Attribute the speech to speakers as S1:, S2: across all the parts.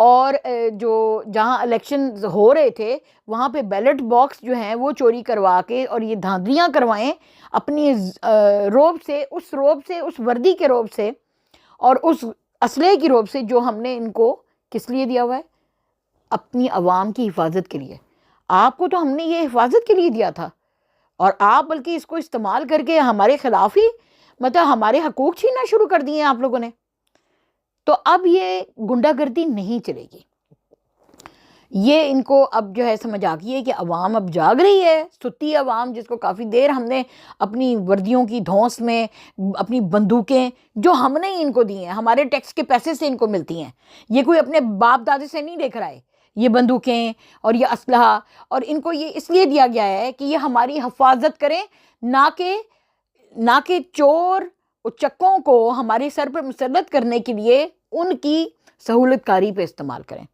S1: اور جو جہاں الیکشن ہو رہے تھے وہاں پہ بیلٹ باکس جو ہیں وہ چوری کروا کے اور یہ دھاندلیاں کروائیں اپنی روب سے، اس وردی کے روب سے اور اس اسلحے کی روب سے جو ہم نے ان کو کس لیے دیا ہوا ہے؟ اپنی عوام کی حفاظت کے لیے. آپ کو تو ہم نے یہ حفاظت کے لیے دیا تھا، اور آپ بلکہ اس کو استعمال کر کے ہمارے خلاف ہی مطلب ہمارے حقوق چھیننا شروع کر دیے ہیں آپ لوگوں نے. تو اب یہ گنڈا گردی نہیں چلے گی. یہ ان کو اب جو ہے سمجھ آ گئی ہے کہ عوام اب جاگ رہی ہے، ستی عوام جس کو کافی دیر ہم نے اپنی وردیوں کی دھونس میں اپنی بندوقیں جو ہم نے ہی ان کو دی ہیں، ہمارے ٹیکس کے پیسے سے ان کو ملتی ہیں، یہ کوئی اپنے باپ دادے سے نہیں لے کر آئے یہ بندوقیں اور یہ اسلحہ، اور ان کو یہ اس لیے دیا گیا ہے کہ یہ ہماری حفاظت کریں، نہ کہ چور چکوں کو ہمارے سر پر مسلط کرنے کے لیے ان کی سہولت کاری پہ استعمال کریں،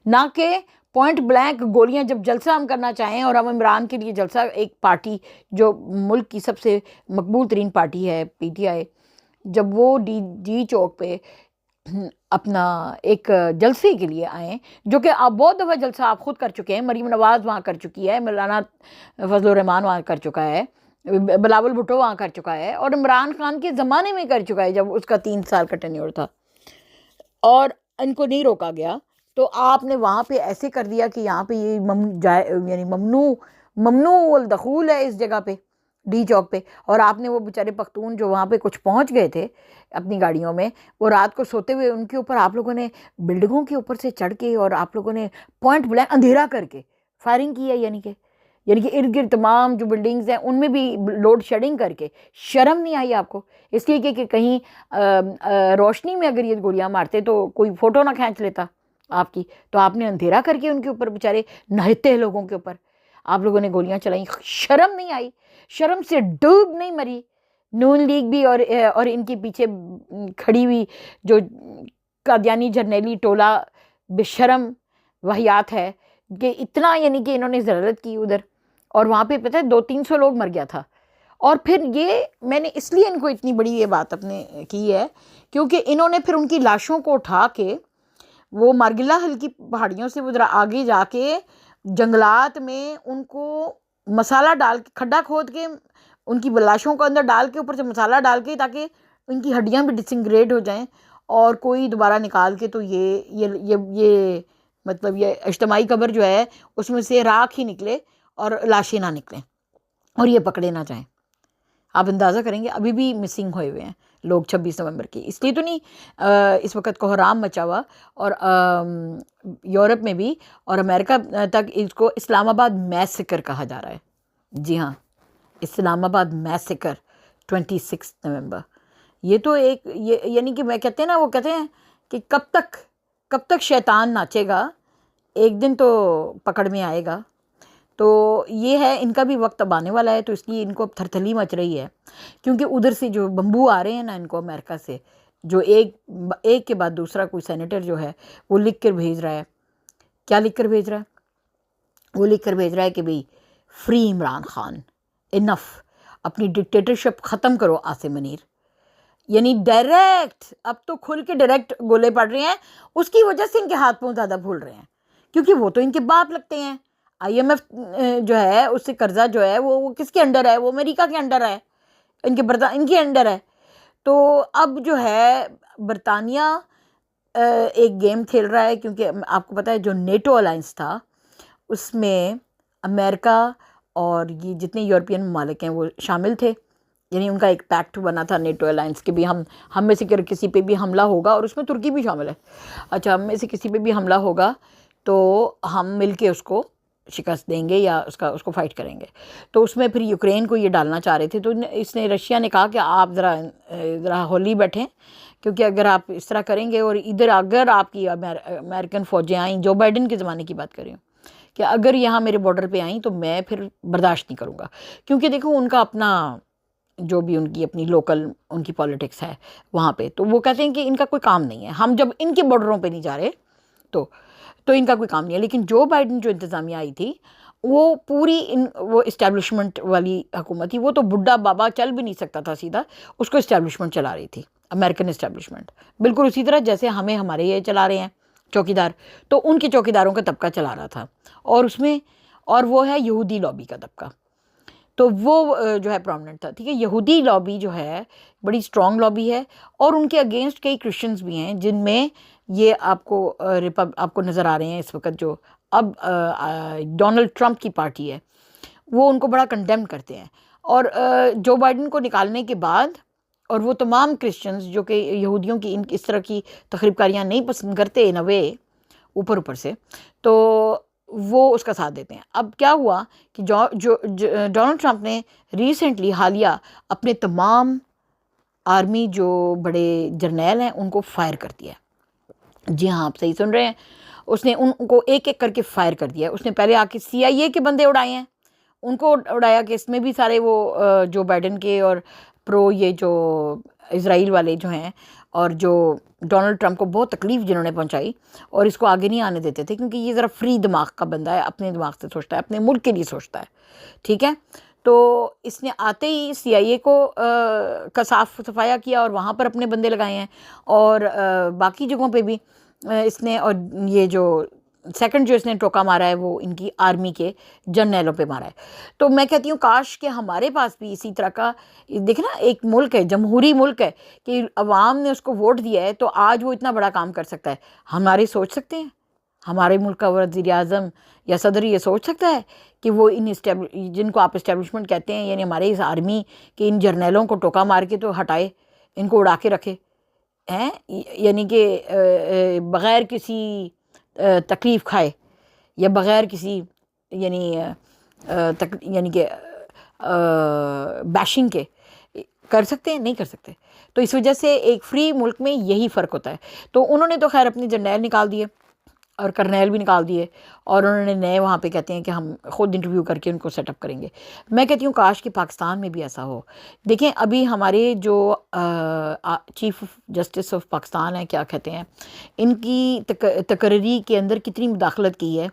S1: نہ کہ پوائنٹ بلینک گولیاں جب جلسہ ہم کرنا چاہیں. اور ہم عمران کے لیے جلسہ، ایک پارٹی جو ملک کی سب سے مقبول ترین پارٹی ہے پی ٹی آئی، جب وہ ڈی چوک پہ اپنا ایک جلسے کے لیے آئیں، جو کہ آپ بہت دفعہ جلسہ آپ خود کر چکے ہیں، مریم نواز وہاں کر چکی ہے، مولانا فضل الرحمان وہاں کر چکا ہے، بلاول بھٹو وہاں کر چکا ہے، اور عمران خان کے زمانے میں کر چکا ہے جب اس کا 3 سال کا ٹینیور تھا، اور ان کو نہیں روکا گیا. تو آپ نے وہاں پہ ایسے کر دیا کہ یہاں پہ یہ یعنی ممنوع الدخول ہے اس جگہ پہ ڈی چوک پہ. اور آپ نے وہ بیچارے پختون جو وہاں پہ کچھ پہنچ گئے تھے اپنی گاڑیوں میں، وہ رات کو سوتے ہوئے ان کے اوپر آپ لوگوں نے بلڈنگوں کے اوپر سے چڑھ کے اور آپ لوگوں نے پوائنٹ بلینک اندھیرا کر کے فائرنگ کی ہے، یعنی کہ ارد گرد تمام جو بلڈنگز ہیں ان میں بھی لوڈ شیڈنگ کر کے. شرم نہیں آئی آپ کو؟ اس لیے کہ کہیں روشنی میں اگر یہ گولیاں مارتے تو کوئی فوٹو نہ کھینچ لیتا آپ کی، تو آپ نے اندھیرا کر کے ان کے اوپر بیچارے نہتے لوگوں کے اوپر آپ لوگوں نے گولیاں چلائیں. شرم نہیں آئی؟ شرم سے ڈوب نہیں مری نون لیگ بھی اور ان کے پیچھے کھڑی ہوئی جو قادیانی جرنیلی ٹولہ بے شرم وحیات ہے کہ اتنا یعنی کہ انہوں نے ضرورت کی ادھر، اور وہاں پہ پتہ ہے 200-300 لوگ مر گیا تھا. اور پھر یہ میں نے اس لیے ان کو اتنی بڑی یہ بات اپنے کی ہے کیونکہ انہوں نے پھر ان کی لاشوں کو اٹھا کے وہ مارگلہ ہل کی پہاڑیوں سے ادھر آگے جا کے جنگلات میں ان کو مسالہ ڈال کے کھڈا کھود کے ان کی لاشوں کو اندر ڈال کے اوپر سے مسالہ ڈال کے تاکہ ان کی ہڈیاں بھی ڈسنگریڈ ہو جائیں اور کوئی دوبارہ نکال کے تو یہ مطلب یہ اجتماعی قبر جو ہے اس میں سے راکھ ہی نکلے اور لاشیں نہ نکلیں اور یہ پکڑے نہ جائیں. آپ اندازہ کریں گے ابھی بھی مسنگ ہوئے ہوئے ہیں لوگ 26 نومبر کے. اس لیے تو نہیں اس وقت کوحرام مچا ہوا، اور یورپ میں بھی اور امریکہ تک اس کو اسلام آباد میسیکر کہا جا رہا ہے. جی ہاں، اسلام آباد میسیکر 26 نومبر. یہ تو ایک یعنی کہ میں کہتے ہیں نا، وہ کہتے ہیں کہ کب تک شیطان ناچے گا، ایک دن تو پکڑ میں آئے گا. تو یہ ہے ان کا بھی وقت اب آنے والا ہے، تو اس لیے ان کو اب تھرتھلی مچ رہی ہے کیونکہ ادھر سے جو بمبو آ رہے ہیں نا ان کو امریکہ سے، جو ایک کے بعد دوسرا کوئی سینیٹر جو ہے وہ لکھ کر بھیج رہا ہے. کیا لکھ کر بھیج رہا ہے؟ وہ لکھ کر بھیج رہا ہے کہ بھئی فری عمران خان، انف، اپنی ڈکٹیٹرشپ ختم کرو عاصم منیر. یعنی ڈائریکٹ اب تو کھل کے ڈائریکٹ گولے پڑ رہے ہیں. اس کی وجہ سے ان کے ہاتھ پاؤں زیادہ پھول رہے ہیں کیونکہ وہ تو ان کے باپ لگتے ہیں. آئی ایم ایف جو ہے اس سے قرضہ جو ہے وہ کس کے انڈر ہے؟ وہ امریکہ کے انڈر ہے، ان کے انڈر ہے. تو اب جو ہے برطانیہ ایک گیم کھیل رہا ہے کیونکہ آپ کو پتہ ہے جو نیٹو الائنس تھا اس میں امریکہ اور یہ جتنے یورپین ممالک ہیں وہ شامل تھے. یعنی ان کا ایک پیکٹ بنا تھا نیٹو الائنس کہ بھی ہم میں سے کسی پہ بھی حملہ ہوگا، اور اس میں ترکی بھی شامل ہے. اچھا، ہم میں سے کسی پہ بھی حملہ ہوگا تو ہم مل کے اس کو شکست دیں گے یا اس کو فائٹ کریں گے. تو اس میں پھر یوکرین کو یہ ڈالنا چاہ رہے تھے، تو رشیا نے کہا کہ آپ ذرا ہولی بیٹھیں، کیونکہ اگر آپ اس طرح کریں گے اور ادھر اگر آپ کی امریکن فوجیں آئیں، جو بائیڈن کے زمانے کی بات کر رہی ہوں، کہ اگر یہاں میرے بارڈر پہ آئیں تو میں پھر برداشت نہیں کروں گا. کیونکہ دیکھو ان کا اپنا جو بھی ان کی اپنی لوکل ان کی پالیٹکس ہے وہاں پہ، تو وہ کہتے ہیں کہ ان کا کوئی کام نہیں ہے، ہم جب ان کے بارڈروں پہ نہیں جا رہے تو ان کا کوئی کام نہیں ہے. لیکن جو بائیڈن جو انتظامیہ آئی تھی وہ پوری وہ اسٹیبلشمنٹ والی حکومت تھی. وہ تو بڈھا بابا چل بھی نہیں سکتا تھا سیدھا، اس کو اسٹیبلشمنٹ چلا رہی تھی، امریکن اسٹیبلشمنٹ، بالکل اسی طرح جیسے ہمارے یہ چلا رہے ہیں چوکیدار، تو ان کے چوکیداروں کا طبقہ چلا رہا تھا، اور اس میں اور وہ ہے یہودی لابی کا طبقہ، تو وہ جو ہے پرومننٹ تھا، ٹھیک ہے. یہودی لابی جو ہے بڑی اسٹرانگ لابی ہے، اور ان کے اگینسٹ کئی کرسچنز بھی ہیں جن میں یہ آپ کو نظر آ رہے ہیں اس وقت. جو اب ڈونلڈ ٹرمپ کی پارٹی ہے وہ ان کو بڑا کنڈیم کرتے ہیں، اور جو بائیڈن کو نکالنے کے بعد اور وہ تمام کرسچنز جو کہ یہودیوں کی اس طرح کی تخریب کاریاں نہیں پسند کرتے ان اے وے اوپر سے، تو وہ اس کا ساتھ دیتے ہیں. اب کیا ہوا کہ جو ڈونلڈ ٹرمپ نے ریسنٹلی حالیہ اپنے تمام آرمی جو بڑے جرنیل ہیں ان کو فائر کر دیا. جی ہاں، آپ صحیح سن رہے ہیں، اس نے ان کو ایک ایک کر کے فائر کر دیا. اس نے پہلے آ کے CIA کے بندے اڑائے ہیں، ان کو اڑایا کہ اس میں بھی سارے وہ جو بائیڈن کے اور یہ جو اسرائیل والے جو ہیں، اور جو ڈونلڈ ٹرمپ کو بہت تکلیف جنہوں نے پہنچائی اور اس کو آگے نہیں آنے دیتے تھے، کیونکہ یہ ذرا فری دماغ کا بندہ ہے، اپنے دماغ سے سوچتا ہے، اپنے ملک کے لیے سوچتا ہے، ٹھیک ہے. تو اس نے آتے ہی CIA کو کا صاف صفایا کیا اور وہاں پر اپنے بندے لگائے ہیں، اور باقی جگہوں پہ بھی اس نے، اور یہ جو سیکنڈ جو اس نے ٹوکا مارا ہے وہ ان کی آرمی کے جرنیلوں پہ مارا ہے. تو میں کہتی ہوں کاش کہ ہمارے پاس بھی اسی طرح کا، دیکھیں نا، ایک ملک ہے، جمہوری ملک ہے، کہ عوام نے اس کو ووٹ دیا ہے، تو آج وہ اتنا بڑا کام کر سکتا ہے. ہمارے سوچ سکتے ہیں، ہمارے ملک کا وزیر اعظم یا صدر یہ سوچ سکتا ہے کہ وہ جن کو آپ اسٹیبلشمنٹ کہتے ہیں، یعنی ہمارے اس آرمی کے ان جرنیلوں کو ٹوکا مار کے تو ہٹائے، ان کو اڑا کے رکھے ہیں، یعنی کہ بغیر کسی تکلیف کھائے یا بغیر کسی یعنی کہ بیشنگ کے کر سکتے ہیں؟ نہیں کر سکتے. تو اس وجہ سے ایک فری ملک میں یہی فرق ہوتا ہے. تو انہوں نے تو خیر اپنے جرنیل نکال دیے اور کرنیل بھی نکال دیے، اور انہوں نے نئے وہاں پہ کہتے ہیں کہ ہم خود انٹرویو کر کے ان کو سیٹ اپ کریں گے. میں کہتی ہوں کاش کہ پاکستان میں بھی ایسا ہو. دیکھیں ابھی ہمارے جو چیف جسٹس آف پاکستان ہے، کیا کہتے ہیں، ان کی تقرری کے اندر کتنی مداخلت کی ہے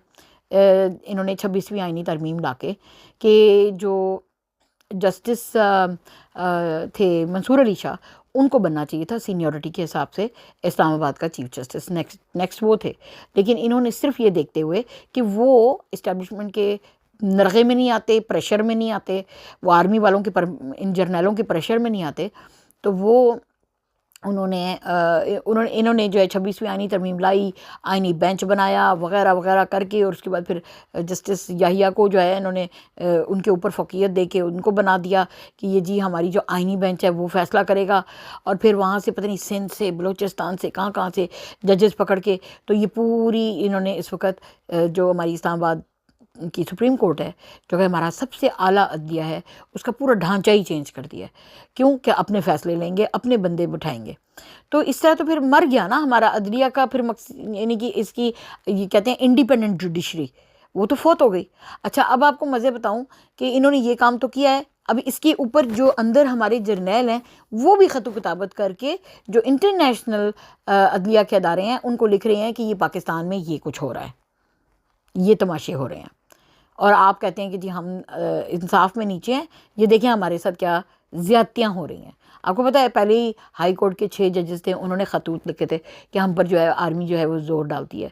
S1: انہوں نے 26ویں آئینی ترمیم لا کے، کہ جو جسٹس تھے منصور علی شاہ، ان کو بننا چاہیے تھا سینیورٹی کے حساب سے اسلام آباد کا چیف جسٹس، نیکسٹ وہ تھے. لیکن انہوں نے صرف یہ دیکھتے ہوئے کہ وہ اسٹیبلشمنٹ کے نرغے میں نہیں آتے، پریشر میں نہیں آتے، وہ آرمی والوں کے ان جرنیلوں کے پریشر میں نہیں آتے، تو وہ انہوں نے جو ہے 26ویں آئینی ترمیم لائی، آئینی بینچ بنایا وغیرہ وغیرہ کر کے، اور اس کے بعد پھر جسٹس یحییٰ کو جو ہے انہوں نے ان کے اوپر فوقیت دے کے ان کو بنا دیا کہ یہ جی ہماری جو آئینی بینچ ہے وہ فیصلہ کرے گا. اور پھر وہاں سے پتہ نہیں سندھ سے، بلوچستان سے، کہاں سے ججز پکڑ کے، تو یہ پوری انہوں نے اس وقت جو ہماری اسلام آباد کی سپریم کورٹ ہے، جو کہ ہمارا سب سے اعلیٰ عدلیہ ہے، اس کا پورا ڈھانچہ ہی چینج کر دیا ہے. کیوں کہ اپنے فیصلے لیں گے، اپنے بندے بٹھائیں گے. تو اس طرح تو پھر مر گیا نا ہمارا عدلیہ کا پھر یعنی کہ اس کی یہ کہتے ہیں انڈیپینڈنٹ جوڈیشری، وہ تو فوت ہو گئی. اچھا اب آپ کو مزے بتاؤں کہ انہوں نے یہ کام تو کیا ہے، اب اس کے اوپر جو اندر ہمارے جرنیل ہیں وہ بھی خط و کتابت کر کے جو انٹرنیشنل عدلیہ کے ادارے ہیں ان کو لکھ رہے ہیں کہ یہ پاکستان میں یہ کچھ ہو رہا ہے، یہ تماشے ہو رہے ہیں. اور آپ کہتے ہیں کہ جی ہم انصاف میں نیچے ہیں. یہ دیکھیں ہمارے ساتھ کیا زیادتیاں ہو رہی ہیں. آپ کو پتہ ہے پہلے ہی ہائی کورٹ کے 6 ججز تھے، انہوں نے خطوط لکھے تھے کہ ہم پر جو ہے آرمی جو ہے وہ زور ڈالتی ہے،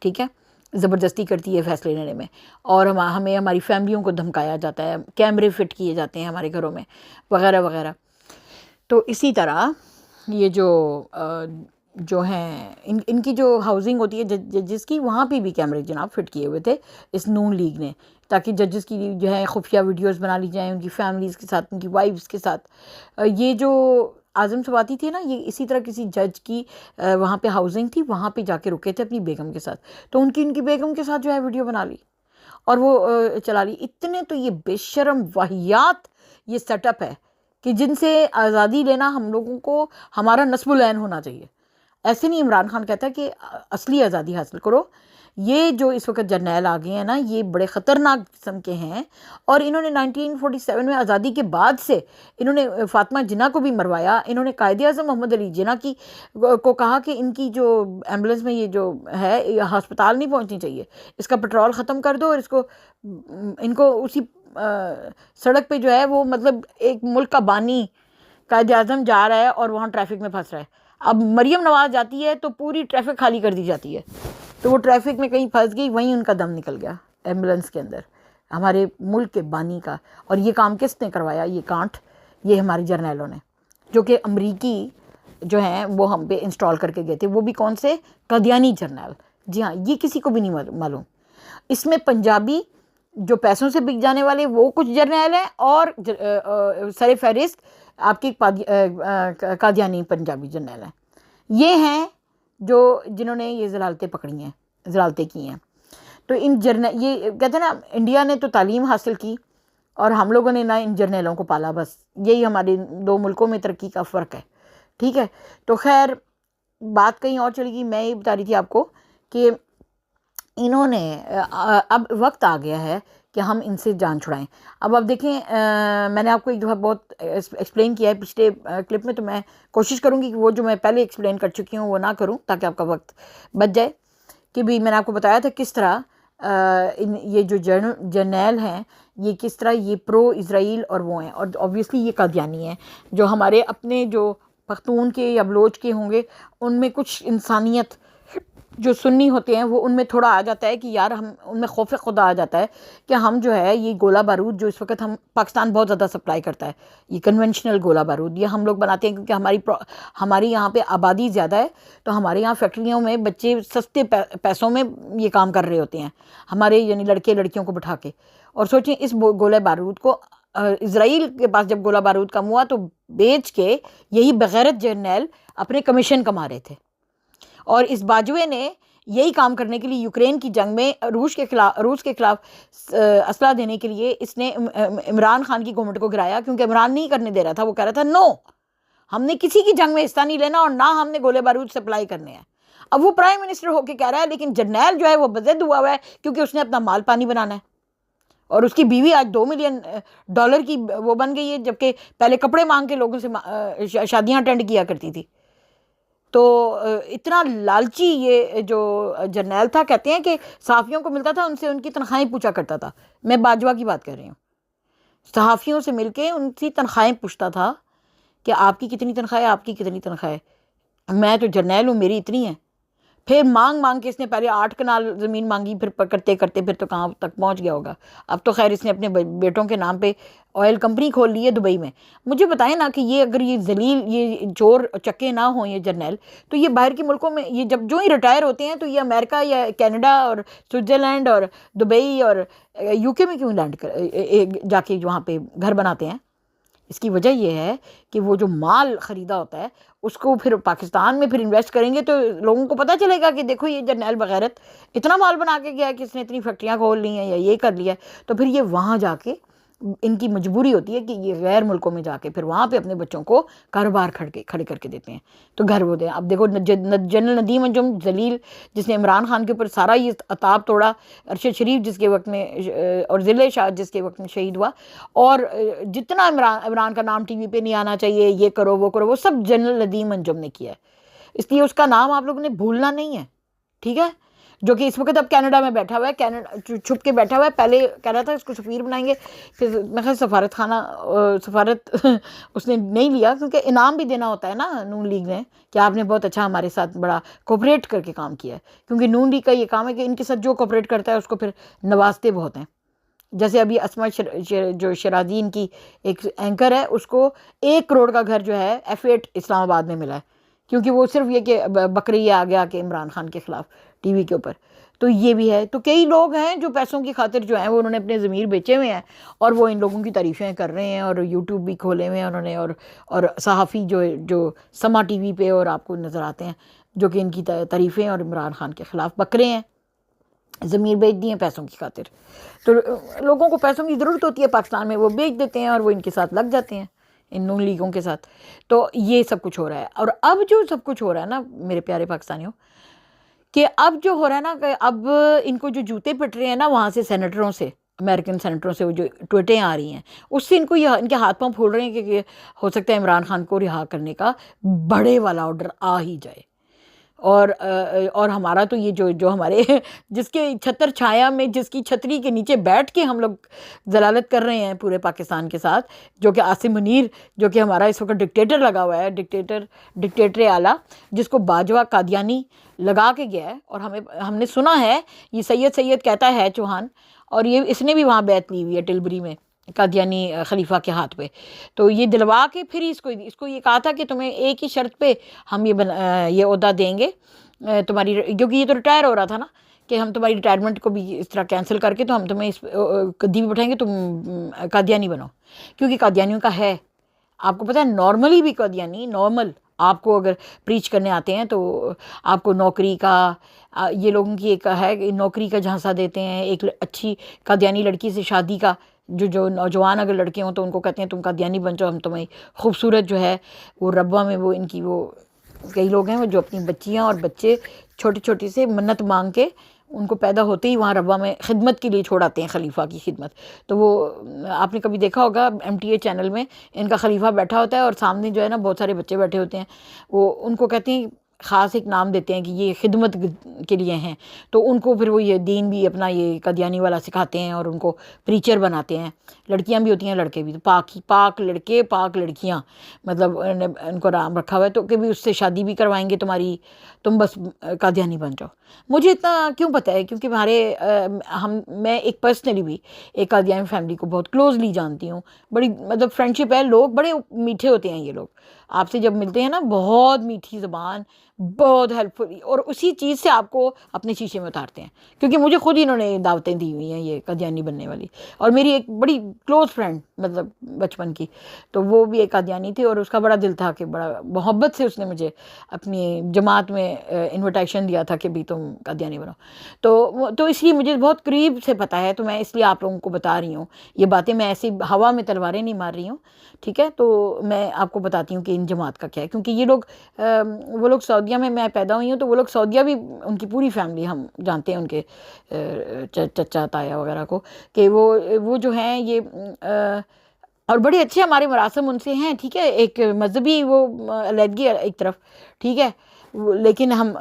S1: ٹھیک ہے، زبردستی کرتی ہے فیصلے لینے میں، اور ہمیں ہماری فیملیوں کو دھمکایا جاتا ہے، کیمرے فٹ کیے جاتے ہیں ہمارے گھروں میں وغیرہ وغیرہ. تو اسی طرح یہ جو ہیں ان کی جو ہاؤسنگ ہوتی ہے ججز کی، وہاں پہ بھی کیمرے جناب فٹ کیے ہوئے تھے اس نون لیگ نے، تاکہ ججز کی جو ہے خفیہ ویڈیوز بنا لی جائیں ان کی فیملیز کے ساتھ، ان کی وائفز کے ساتھ. یہ جو اعظم سواتی تھی نا، یہ اسی طرح کسی جج کی وہاں پہ ہاؤسنگ تھی، وہاں پہ جا کے رکے تھے اپنی بیگم کے ساتھ، تو ان کی بیگم کے ساتھ جو ہے ویڈیو بنا لی اور وہ چلا لی. اتنے تو یہ بے شرم واہیات یہ سیٹ اپ ہے کہ جن سے آزادی لینا ہم لوگوں کو ہمارا نصب العین ہونا چاہیے. ایسے نہیں عمران خان کہتا ہے کہ اصلی آزادی حاصل کرو. یہ جو اس وقت جرنیل آ گئے ہیں نا، یہ بڑے خطرناک قسم کے ہیں، اور انہوں نے 1947 میں آزادی کے بعد سے انہوں نے فاطمہ جناح کو بھی مروایا. انہوں نے قائد اعظم محمد علی جناح کو کہا کہ ان کی جو ایمبولینس میں یہ جو ہے یہ ہسپتال نہیں پہنچنی چاہیے، اس کا پیٹرول ختم کر دو، اور ان کو اسی سڑک پہ جو ہے وہ، مطلب ایک ملک کا بانی قائد اعظم جا رہا ہے اور وہاں ٹریفک میں پھنس رہا ہے. اب مریم نواز جاتی ہے تو پوری ٹریفک خالی کر دی جاتی ہے، تو وہ ٹریفک میں کہیں پھنس گئی، وہیں ان کا دم نکل گیا ایمبولینس کے اندر، ہمارے ملک کے بانی کا۔ اور یہ کام کس نے کروایا؟ یہ کانٹ، یہ ہمارے جرنیلوں نے، جو کہ امریکی جو ہیں وہ ہم پہ انسٹال کر کے گئے تھے، وہ بھی کون سے؟ قادیانی جرنیل۔ جی ہاں، یہ کسی کو بھی نہیں معلوم۔ اس میں پنجابی جو پیسوں سے بک جانے والے وہ کچھ جرنیل ہیں، اور سر فہرست آپ کی قادیانی پنجابی جرنیل ہیں۔ یہ ہیں جنہوں نے یہ ضلالتیں پکڑی ہیں، ضلالتیں کی ہیں۔ تو ان جرنیل، یہ کہتے ہیں نا انڈیا نے تو تعلیم حاصل کی اور ہم لوگوں نے نہ ان جرنیلوں کو پالا، بس یہی ہمارے دو ملکوں میں ترقی کا فرق ہے، ٹھیک ہے۔ تو خیر بات کہیں اور چلی گئی، میں یہ بتا رہی تھی آپ کو کہ انہوں نے اب وقت آ گیا ہے کہ ہم ان سے جان چھڑائیں۔ اب آپ دیکھیں، میں نے آپ کو ایک دفعہ بہت ایکسپلین کیا ہے پچھلے کلپ میں، تو میں کوشش کروں گی کہ وہ جو میں پہلے ایکسپلین کر چکی ہوں وہ نہ کروں، تاکہ آپ کا وقت بچ جائے۔ کہ بھی میں نے آپ کو بتایا تھا کس طرح یہ جو جرنیل ہیں یہ کس طرح یہ پرو اسرائیل اور وہ ہیں، اور اوبویسلی یہ قادیانی ہیں، جو ہمارے اپنے جو پختون کے یا بلوچ کے ہوں گے، ان میں کچھ انسانیت جو سنی ہوتے ہیں وہ ان میں تھوڑا آ جاتا ہے کہ یار ہم ان میں خوف خدا آ جاتا ہے کہ ہم جو ہے یہ گولہ بارود جو اس وقت ہم پاکستان بہت زیادہ سپلائی کرتا ہے، یہ کنونشنل گولہ بارود، یہ ہم لوگ بناتے ہیں کیونکہ ہماری یہاں پہ آبادی زیادہ ہے، تو ہمارے یہاں فیکٹریوں میں بچے سستے پیسوں میں یہ کام کر رہے ہوتے ہیں ہمارے، یعنی لڑکے لڑکیوں کو بٹھا کے۔ اور سوچیں اس گولہ بارود کو اسرائیل کے پاس جب گولہ بارود کم ہوا تو بیچ کے یہی بغیرت جرنیل اپنے کمیشن کما رہے تھے۔ اور اس باجوے نے یہی کام کرنے کے لیے یوکرین کی جنگ میں روس کے خلاف اسلحہ دینے کے لیے اس نے عمران خان کی گورنمنٹ کو گرایا، کیونکہ عمران نہیں کرنے دے رہا تھا، وہ کہہ رہا تھا نو، ہم نے کسی کی جنگ میں حصہ نہیں لینا اور نہ ہم نے گولے بارود سپلائی کرنے ہیں۔ اب وہ پرائم منسٹر ہو کے کہہ رہا ہے، لیکن جرنیل جو ہے وہ بضد ہوا ہے کیونکہ اس نے اپنا مال پانی بنانا ہے، اور اس کی بیوی آج $2 ملین کی وہ بن گئی ہے، جبکہ پہلے کپڑے مانگ کے لوگوں سے شادیاں اٹینڈ کیا کرتی تھی۔ تو اتنا لالچی یہ جو جرنیل تھا، کہتے ہیں کہ صحافیوں کو ملتا تھا ان سے ان کی تنخواہیں پوچھا کرتا تھا، میں باجوہ کی بات کر رہی ہوں، صحافیوں سے مل کے ان کی تنخواہیں پوچھتا تھا کہ آپ کی کتنی تنخواہ ہے، آپ کی کتنی تنخواہ ہے، میں تو جرنیل ہوں میری اتنی ہے۔ پھر مانگ کے اس نے پہلے 8 کنال زمین مانگی، پھر کرتے کرتے پھر تو کہاں تک پہنچ گیا ہوگا۔ اب تو خیر اس نے اپنے بیٹوں کے نام پہ آئل کمپنی کھول لی ہے دبئی میں۔ مجھے بتائیں نا کہ یہ اگر یہ ذلیل یہ چور چکے نہ ہوں یہ جرنیل، تو یہ باہر کے ملکوں میں یہ جب جو ہی ریٹائر ہوتے ہیں تو یہ امریکہ یا کینیڈا اور سوئٹزرلینڈ اور دبئی اور UK میں کیوں لینڈ جا کے وہاں پہ گھر بناتے ہیں؟ اس کی وجہ یہ ہے کہ وہ جو مال خریدا ہوتا ہے اس کو پھر پاکستان میں پھر انویسٹ کریں گے تو لوگوں کو پتہ چلے گا کہ دیکھو یہ جرنیل بغیرت اتنا مال بنا کے گیا ہے کہ اس نے اتنی فیکٹریاں کھول لی ہیں یا یہ کر لیا ہے، تو پھر یہ وہاں جا کے ان کی مجبوری ہوتی ہے کہ یہ غیر ملکوں میں جا کے پھر وہاں پہ اپنے بچوں کو کاروبار کھڑے کر کے دیتے ہیں، تو گھر وہ دیں۔ اب دیکھو جنرل ندیم انجم ذلیل جس نے عمران خان کے اوپر سارا یہ عتاب توڑا، ارشد شریف جس کے وقت میں اور ضلع شاہ جس کے وقت میں شہید ہوا، اور جتنا عمران کا نام TV پہ نہیں آنا چاہیے، یہ کرو وہ کرو، وہ سب جنرل ندیم انجم نے کیا ہے، اس لیے اس کا نام آپ لوگوں نے بھولنا نہیں ہے، ٹھیک ہے؟ جو کہ اس وقت اب کینیڈا میں بیٹھا ہوا ہے، کینیڈا چھپ کے بیٹھا ہوا ہے، پہلے کہہ رہا تھا اس کو سفیر بنائیں گے، پھر میں خیال سفارت اس نے نہیں لیا، کیونکہ انعام بھی دینا ہوتا ہے نا نون لیگ نے کہ آپ نے بہت اچھا ہمارے ساتھ بڑا کوپریٹ کر کے کام کیا ہے، کیونکہ نون لیگ کا یہ کام ہے کہ ان کے ساتھ جو کوپریٹ کرتا ہے اس کو پھر نوازتے بہت ہیں۔ جیسے ابھی اسما جو شرازی ان کی ایک اینکر ہے، اس کو 1 کروڑ کا گھر جو ہے F8 اسلام آباد میں ملا ہے، کیونکہ وہ صرف یہ کہ بکری آ گیا کہ عمران خان کے خلاف TV کے اوپر، تو یہ بھی ہے۔ تو کئی لوگ ہیں جو پیسوں کی خاطر جو ہیں وہ انہوں نے اپنے ضمیر بیچے ہوئے ہیں اور وہ ان لوگوں کی تعریفیں کر رہے ہیں، اور YouTube بھی کھولے ہوئے ہیں انہوں نے، اور صحافی جو سما TV پہ اور آپ کو نظر آتے ہیں جو کہ ان کی تعریفیں اور عمران خان کے خلاف بکرے ہیں، ضمیر بیچ دی ہیں پیسوں کی خاطر۔ تو لوگوں کو پیسوں کی ضرورت ہوتی ہے پاکستان میں، وہ بیچ دیتے ہیں اور وہ ان کے ساتھ لگ جاتے ہیں، ان نون لیگوں کے ساتھ۔ تو یہ سب کچھ ہو رہا ہے، اور اب جو سب کچھ ہو رہا ہے نا میرے پیارے پاکستانیوں، کہ اب جو ہو رہا ہے نا کہ اب ان کو جو جوتے پٹ رہے ہیں نا وہاں سے سینیٹروں سے، امریکن سینیٹروں سے وہ جو ٹویٹیں آ رہی ہیں، اس سے ان کو ان کے ہاتھ پاؤں پھول رہے ہیں کہ ہو سکتا ہے عمران خان کو رہا کرنے کا بڑے والا آرڈر آ ہی جائے۔ اور ہمارا تو یہ جو ہمارے جس کے چھتر چھایا میں، جس کی چھتری کے نیچے بیٹھ کے ہم لوگ ضلالت کر رہے ہیں پورے پاکستان کے ساتھ، جو کہ عاصم منیر، جو کہ ہمارا اس وقت ڈکٹیٹر لگا ہوا ہے، ڈکٹیٹر اعلیٰ، جس کو باجوہ قادیانی لگا کے گیا ہے، اور ہم نے سنا ہے یہ سید کہتا ہے چوہان، اور یہ اس نے بھی وہاں بیعت لی ہوئی ہے ٹلبری میں قادیانی خلیفہ کے ہاتھ پہ، تو یہ دلوا کے پھر اس کو یہ کہا تھا کہ تمہیں ایک ہی شرط پہ ہم یہ عہدہ دیں گے تمہاری، کیونکہ یہ تو ریٹائر ہو رہا تھا نا، کہ ہم تمہاری ریٹائرمنٹ کو بھی اس طرح کینسل کر کے تو ہم تمہیں اس گدی پہ بٹھائیں گے، تم قادیانی بنو، کیونکہ قادیانیوں کا ہے، آپ کو پتہ ہے نارملی بھی قادیانی نارمل آپ کو اگر پریچ کرنے آتے ہیں تو آپ کو نوکری کا، یہ لوگوں کی ایک ہے کہ نوکری کا جھانسا دیتے ہیں، ایک اچھی قادیانی لڑکی سے شادی کا، جو نوجوان اگر لڑکے ہوں تو ان کو کہتے ہیں تم قادیانی بن جاؤ، ہم تمہیں خوبصورت جو ہے وہ ربوہ میں وہ ان کی وہ کئی لوگ ہیں وہ جو اپنی بچیاں اور بچے چھوٹی چھوٹی سے منت مانگ کے ان کو پیدا ہوتے ہی وہاں ربوہ میں خدمت کے لیے چھوڑ آتے ہیں، خلیفہ کی خدمت، تو وہ آپ نے کبھی دیکھا ہوگا MTA چینل میں ان کا خلیفہ بیٹھا ہوتا ہے اور سامنے جو ہے نا بہت سارے بچے بیٹھے ہوتے ہیں، وہ ان کو کہتے ہیں خاص ایک نام دیتے ہیں کہ یہ خدمت کے لیے ہیں، تو ان کو پھر وہ یہ دین بھی اپنا یہ قادیانی والا سکھاتے ہیں اور ان کو پریچر بناتے ہیں، لڑکیاں بھی ہوتی ہیں لڑکے بھی، تو پاک لڑکے پاک لڑکیاں، مطلب ان کو نام رکھا ہوا ہے، تو کہ بھی اس سے شادی بھی کروائیں گے تمہاری، تم بس قادیانی بن جاؤ۔ مجھے اتنا کیوں پتہ ہے، کیونکہ میں ایک پرسنلی بھی ایک قادیانی فیملی کو بہت کلوزلی جانتی ہوں، بڑی مطلب فرینڈشپ ہے، لوگ بڑے میٹھے ہوتے ہیں، یہ لوگ آپ سے جب ملتے ہیں نا بہت میٹھی زبان، بہت ہیلپ فل، اور اسی چیز سے آپ کو اپنے شیشے میں اتارتے ہیں، کیونکہ مجھے خود انہوں نے دعوتیں دی ہوئی ہیں یہ قادیانی بننے والی، اور میری ایک بڑی کلوز فرینڈ مطلب بچپن کی، تو وہ بھی ایک قادیانی تھی، اور اس کا بڑا دل تھا کہ بڑا محبت سے اس نے مجھے اپنی جماعت میں انویٹیشن دیا تھا کہ بھی تم قادیانی بنو، تو اس لیے مجھے بہت قریب سے پتہ ہے، تو میں اس لیے آپ لوگوں کو بتا رہی ہوں یہ باتیں، میں ایسی ہوا میں تلواریں نہیں مار رہی ہوں، ٹھیک ہے، تو میں آپ کو بتاتی ہوں کہ ان جماعت کا کیا ہے، کیونکہ یہ لوگ وہ لوگ سعودیہ میں پیدا ہوئی ہوں، تو وہ لوگ سعودیہ بھی ان کی پوری فیملی ہم جانتے ہیں، ان کے چچا تایا وغیرہ کو، کہ وہ جو ہیں یہ اور بڑے اچھے ہمارے مراسم ان سے ہیں، ٹھیک ہے، ایک مذہبی وہ علیحدگی ایک طرف، ٹھیک ہے، لیکن ہم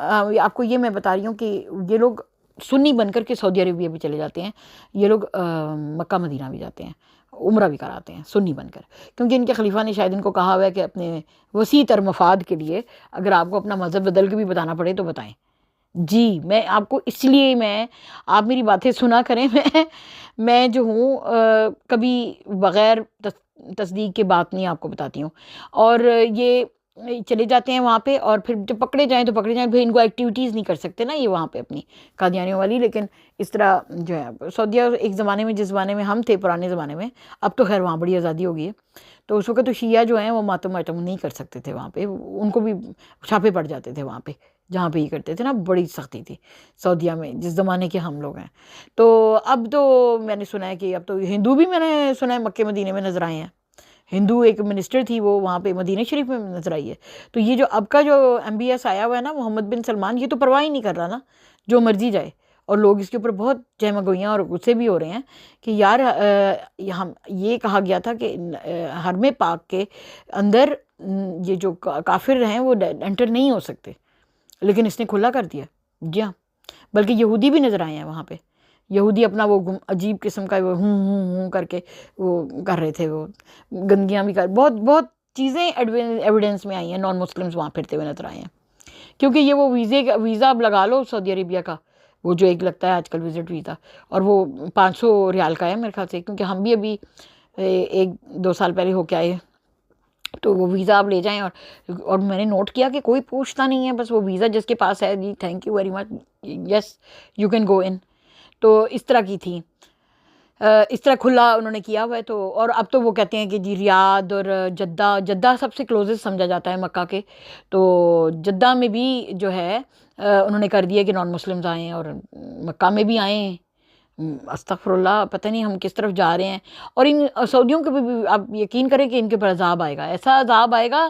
S1: آپ کو یہ میں بتا رہی ہوں کہ یہ لوگ سنی بن کر کے سعودی عربیہ بھی چلے جاتے ہیں، یہ لوگ مکہ مدینہ بھی جاتے ہیں، عمرہ بھی کراتے ہیں سنی بن کر، کیونکہ ان کے خلیفہ نے شاید ان کو کہا ہوا ہے کہ اپنے وسیع تر مفاد کے لیے اگر آپ کو اپنا مذہب بدل کے بھی بتانا پڑے تو بتائیں، جی میں آپ کو اس لیے آپ میری باتیں سنا کریں، میں جو ہوں کبھی بغیر تصدیق کے بات نہیں آپ کو بتاتی ہوں، اور یہ چلے جاتے ہیں وہاں پہ، اور پھر جب پکڑے جائیں تو پکڑے جائیں، پھر ان کو ایکٹیویٹیز نہیں کر سکتے نا یہ وہاں پہ اپنی قادیانیوں والی، لیکن اس طرح جو ہے سعودیہ ایک زمانے میں جس زمانے میں ہم تھے پرانے زمانے میں، اب تو خیر وہاں بڑی آزادی ہو گئی ہے، تو اس وقت تو شیعہ جو ہیں وہ ماتم واتم نہیں کر سکتے تھے وہاں پہ، ان کو بھی چھاپے پڑ جاتے تھے وہاں پہ جہاں پہ یہ کرتے تھے نا، بڑی سختی تھی سعودیہ میں جس زمانے کے ہم لوگ ہیں، تو اب تو میں نے سنا ہے کہ اب تو ہندو بھی میں نے سنا ہے مکے مدینے میں نظر آئے ہیں، ہندو ایک منسٹر تھی وہ وہاں پہ مدینہ شریف میں نظر آئی ہے، تو یہ جو اب کا جو MBS آیا ہوا ہے نا محمد بن سلمان، یہ تو پرواہ ہی نہیں کر رہا نا، جو مرضی جائے، اور لوگ اس کے اوپر بہت جہمہ گوئیاں اور غصے بھی ہو رہے ہیں کہ یار ہم یہ کہا گیا تھا کہ حرم پاک کے اندر یہ جو کافر ہیں وہ انٹر نہیں ہو سکتے، لیکن اس نے کھلا کر دیا، جی ہاں، بلکہ یہودی بھی نظر آئے ہیں وہاں پہ، یہودی اپنا وہ عجیب قسم کا وہ ہوں کر کے وہ کر رہے تھے، وہ گندگیاں بھی بہت چیزیں ایویڈنس میں آئی ہیں، نان مسلمز وہاں پھرتے ہوئے نظر آئے ہیں، کیونکہ یہ وہ ویزا اب لگا لو سعودی عربیہ کا، وہ جو ایک لگتا ہے آج کل وزٹ ویزا، اور وہ 500 ریال کا ہے میرے خیال سے، کیونکہ ہم بھی ابھی 1-2 سال پہلے ہو کے آئے، تو وہ ویزا آپ لے جائیں، اور میں نے نوٹ کیا کہ کوئی پوچھتا نہیں ہے، بس وہ ویزا جس کے پاس ہے جی thank you very much, yes you can go in, تو اس طرح کی تھی، اس طرح کھلا انہوں نے کیا ہوا ہے، تو اور اب تو وہ کہتے ہیں کہ جی ریاض اور جدہ سب سے کلوزسٹ سمجھا جاتا ہے مکہ کے، تو جدہ میں بھی جو ہے انہوں نے کر دیا کہ نان مسلمز آئیں، اور مکہ میں بھی آئیں، استغفر اللہ، پتہ نہیں ہم کس طرف جا رہے ہیں، اور ان سعودیوں کے بھی آپ یقین کریں کہ ان کے اوپر عذاب آئے گا، ایسا عذاب آئے گا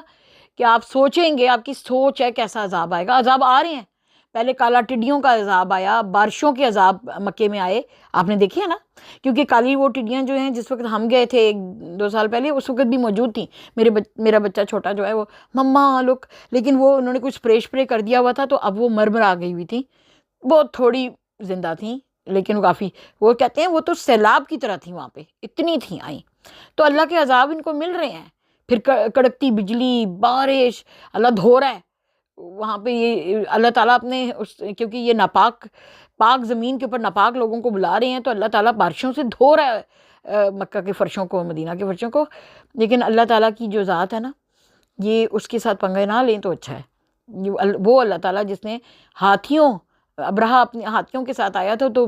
S1: کہ آپ سوچیں گے، آپ کی سوچ ہے کیسا عذاب آئے گا، عذاب آ رہے ہیں، پہلے کالا ٹڈیوں کا عذاب آیا، بارشوں کے عذاب مکے میں آئے، آپ نے دیکھے ہیں نا، کیونکہ کالی وہ ٹڈیاں جو ہیں جس وقت ہم گئے تھے 1-2 سال پہلے اس وقت بھی موجود تھیں. میرا بچہ چھوٹا جو ہے وہ مما لک، لیکن وہ انہوں نے کچھ اسپرے کر دیا ہوا تھا تو اب وہ مر آ گئی ہوئی تھیں، بہت تھوڑی زندہ تھیں لیکن کافی، وہ کہتے ہیں وہ تو سیلاب کی طرح تھیں، وہاں پہ اتنی تھیں آئیں. تو اللہ کے عذاب ان کو مل رہے ہیں. پھر کڑکتی بجلی، بارش، اللہ دھو رہا ہے وہاں پہ. یہ اللہ تعالیٰ اپنے کیونکہ یہ پاک زمین کے اوپر ناپاک لوگوں کو بلا رہے ہیں تو اللہ تعالیٰ بارشوں سے دھو رہا ہے مکہ کے فرشوں کو، مدینہ کے فرشوں کو. لیکن اللہ تعالیٰ کی جو ذات ہے نا، یہ اس کے ساتھ پنگے نہ لیں تو اچھا ہے. وہ اللہ تعالیٰ جس نے ابرہہ اپنے ہاتھیوں کے ساتھ آیا تھا تو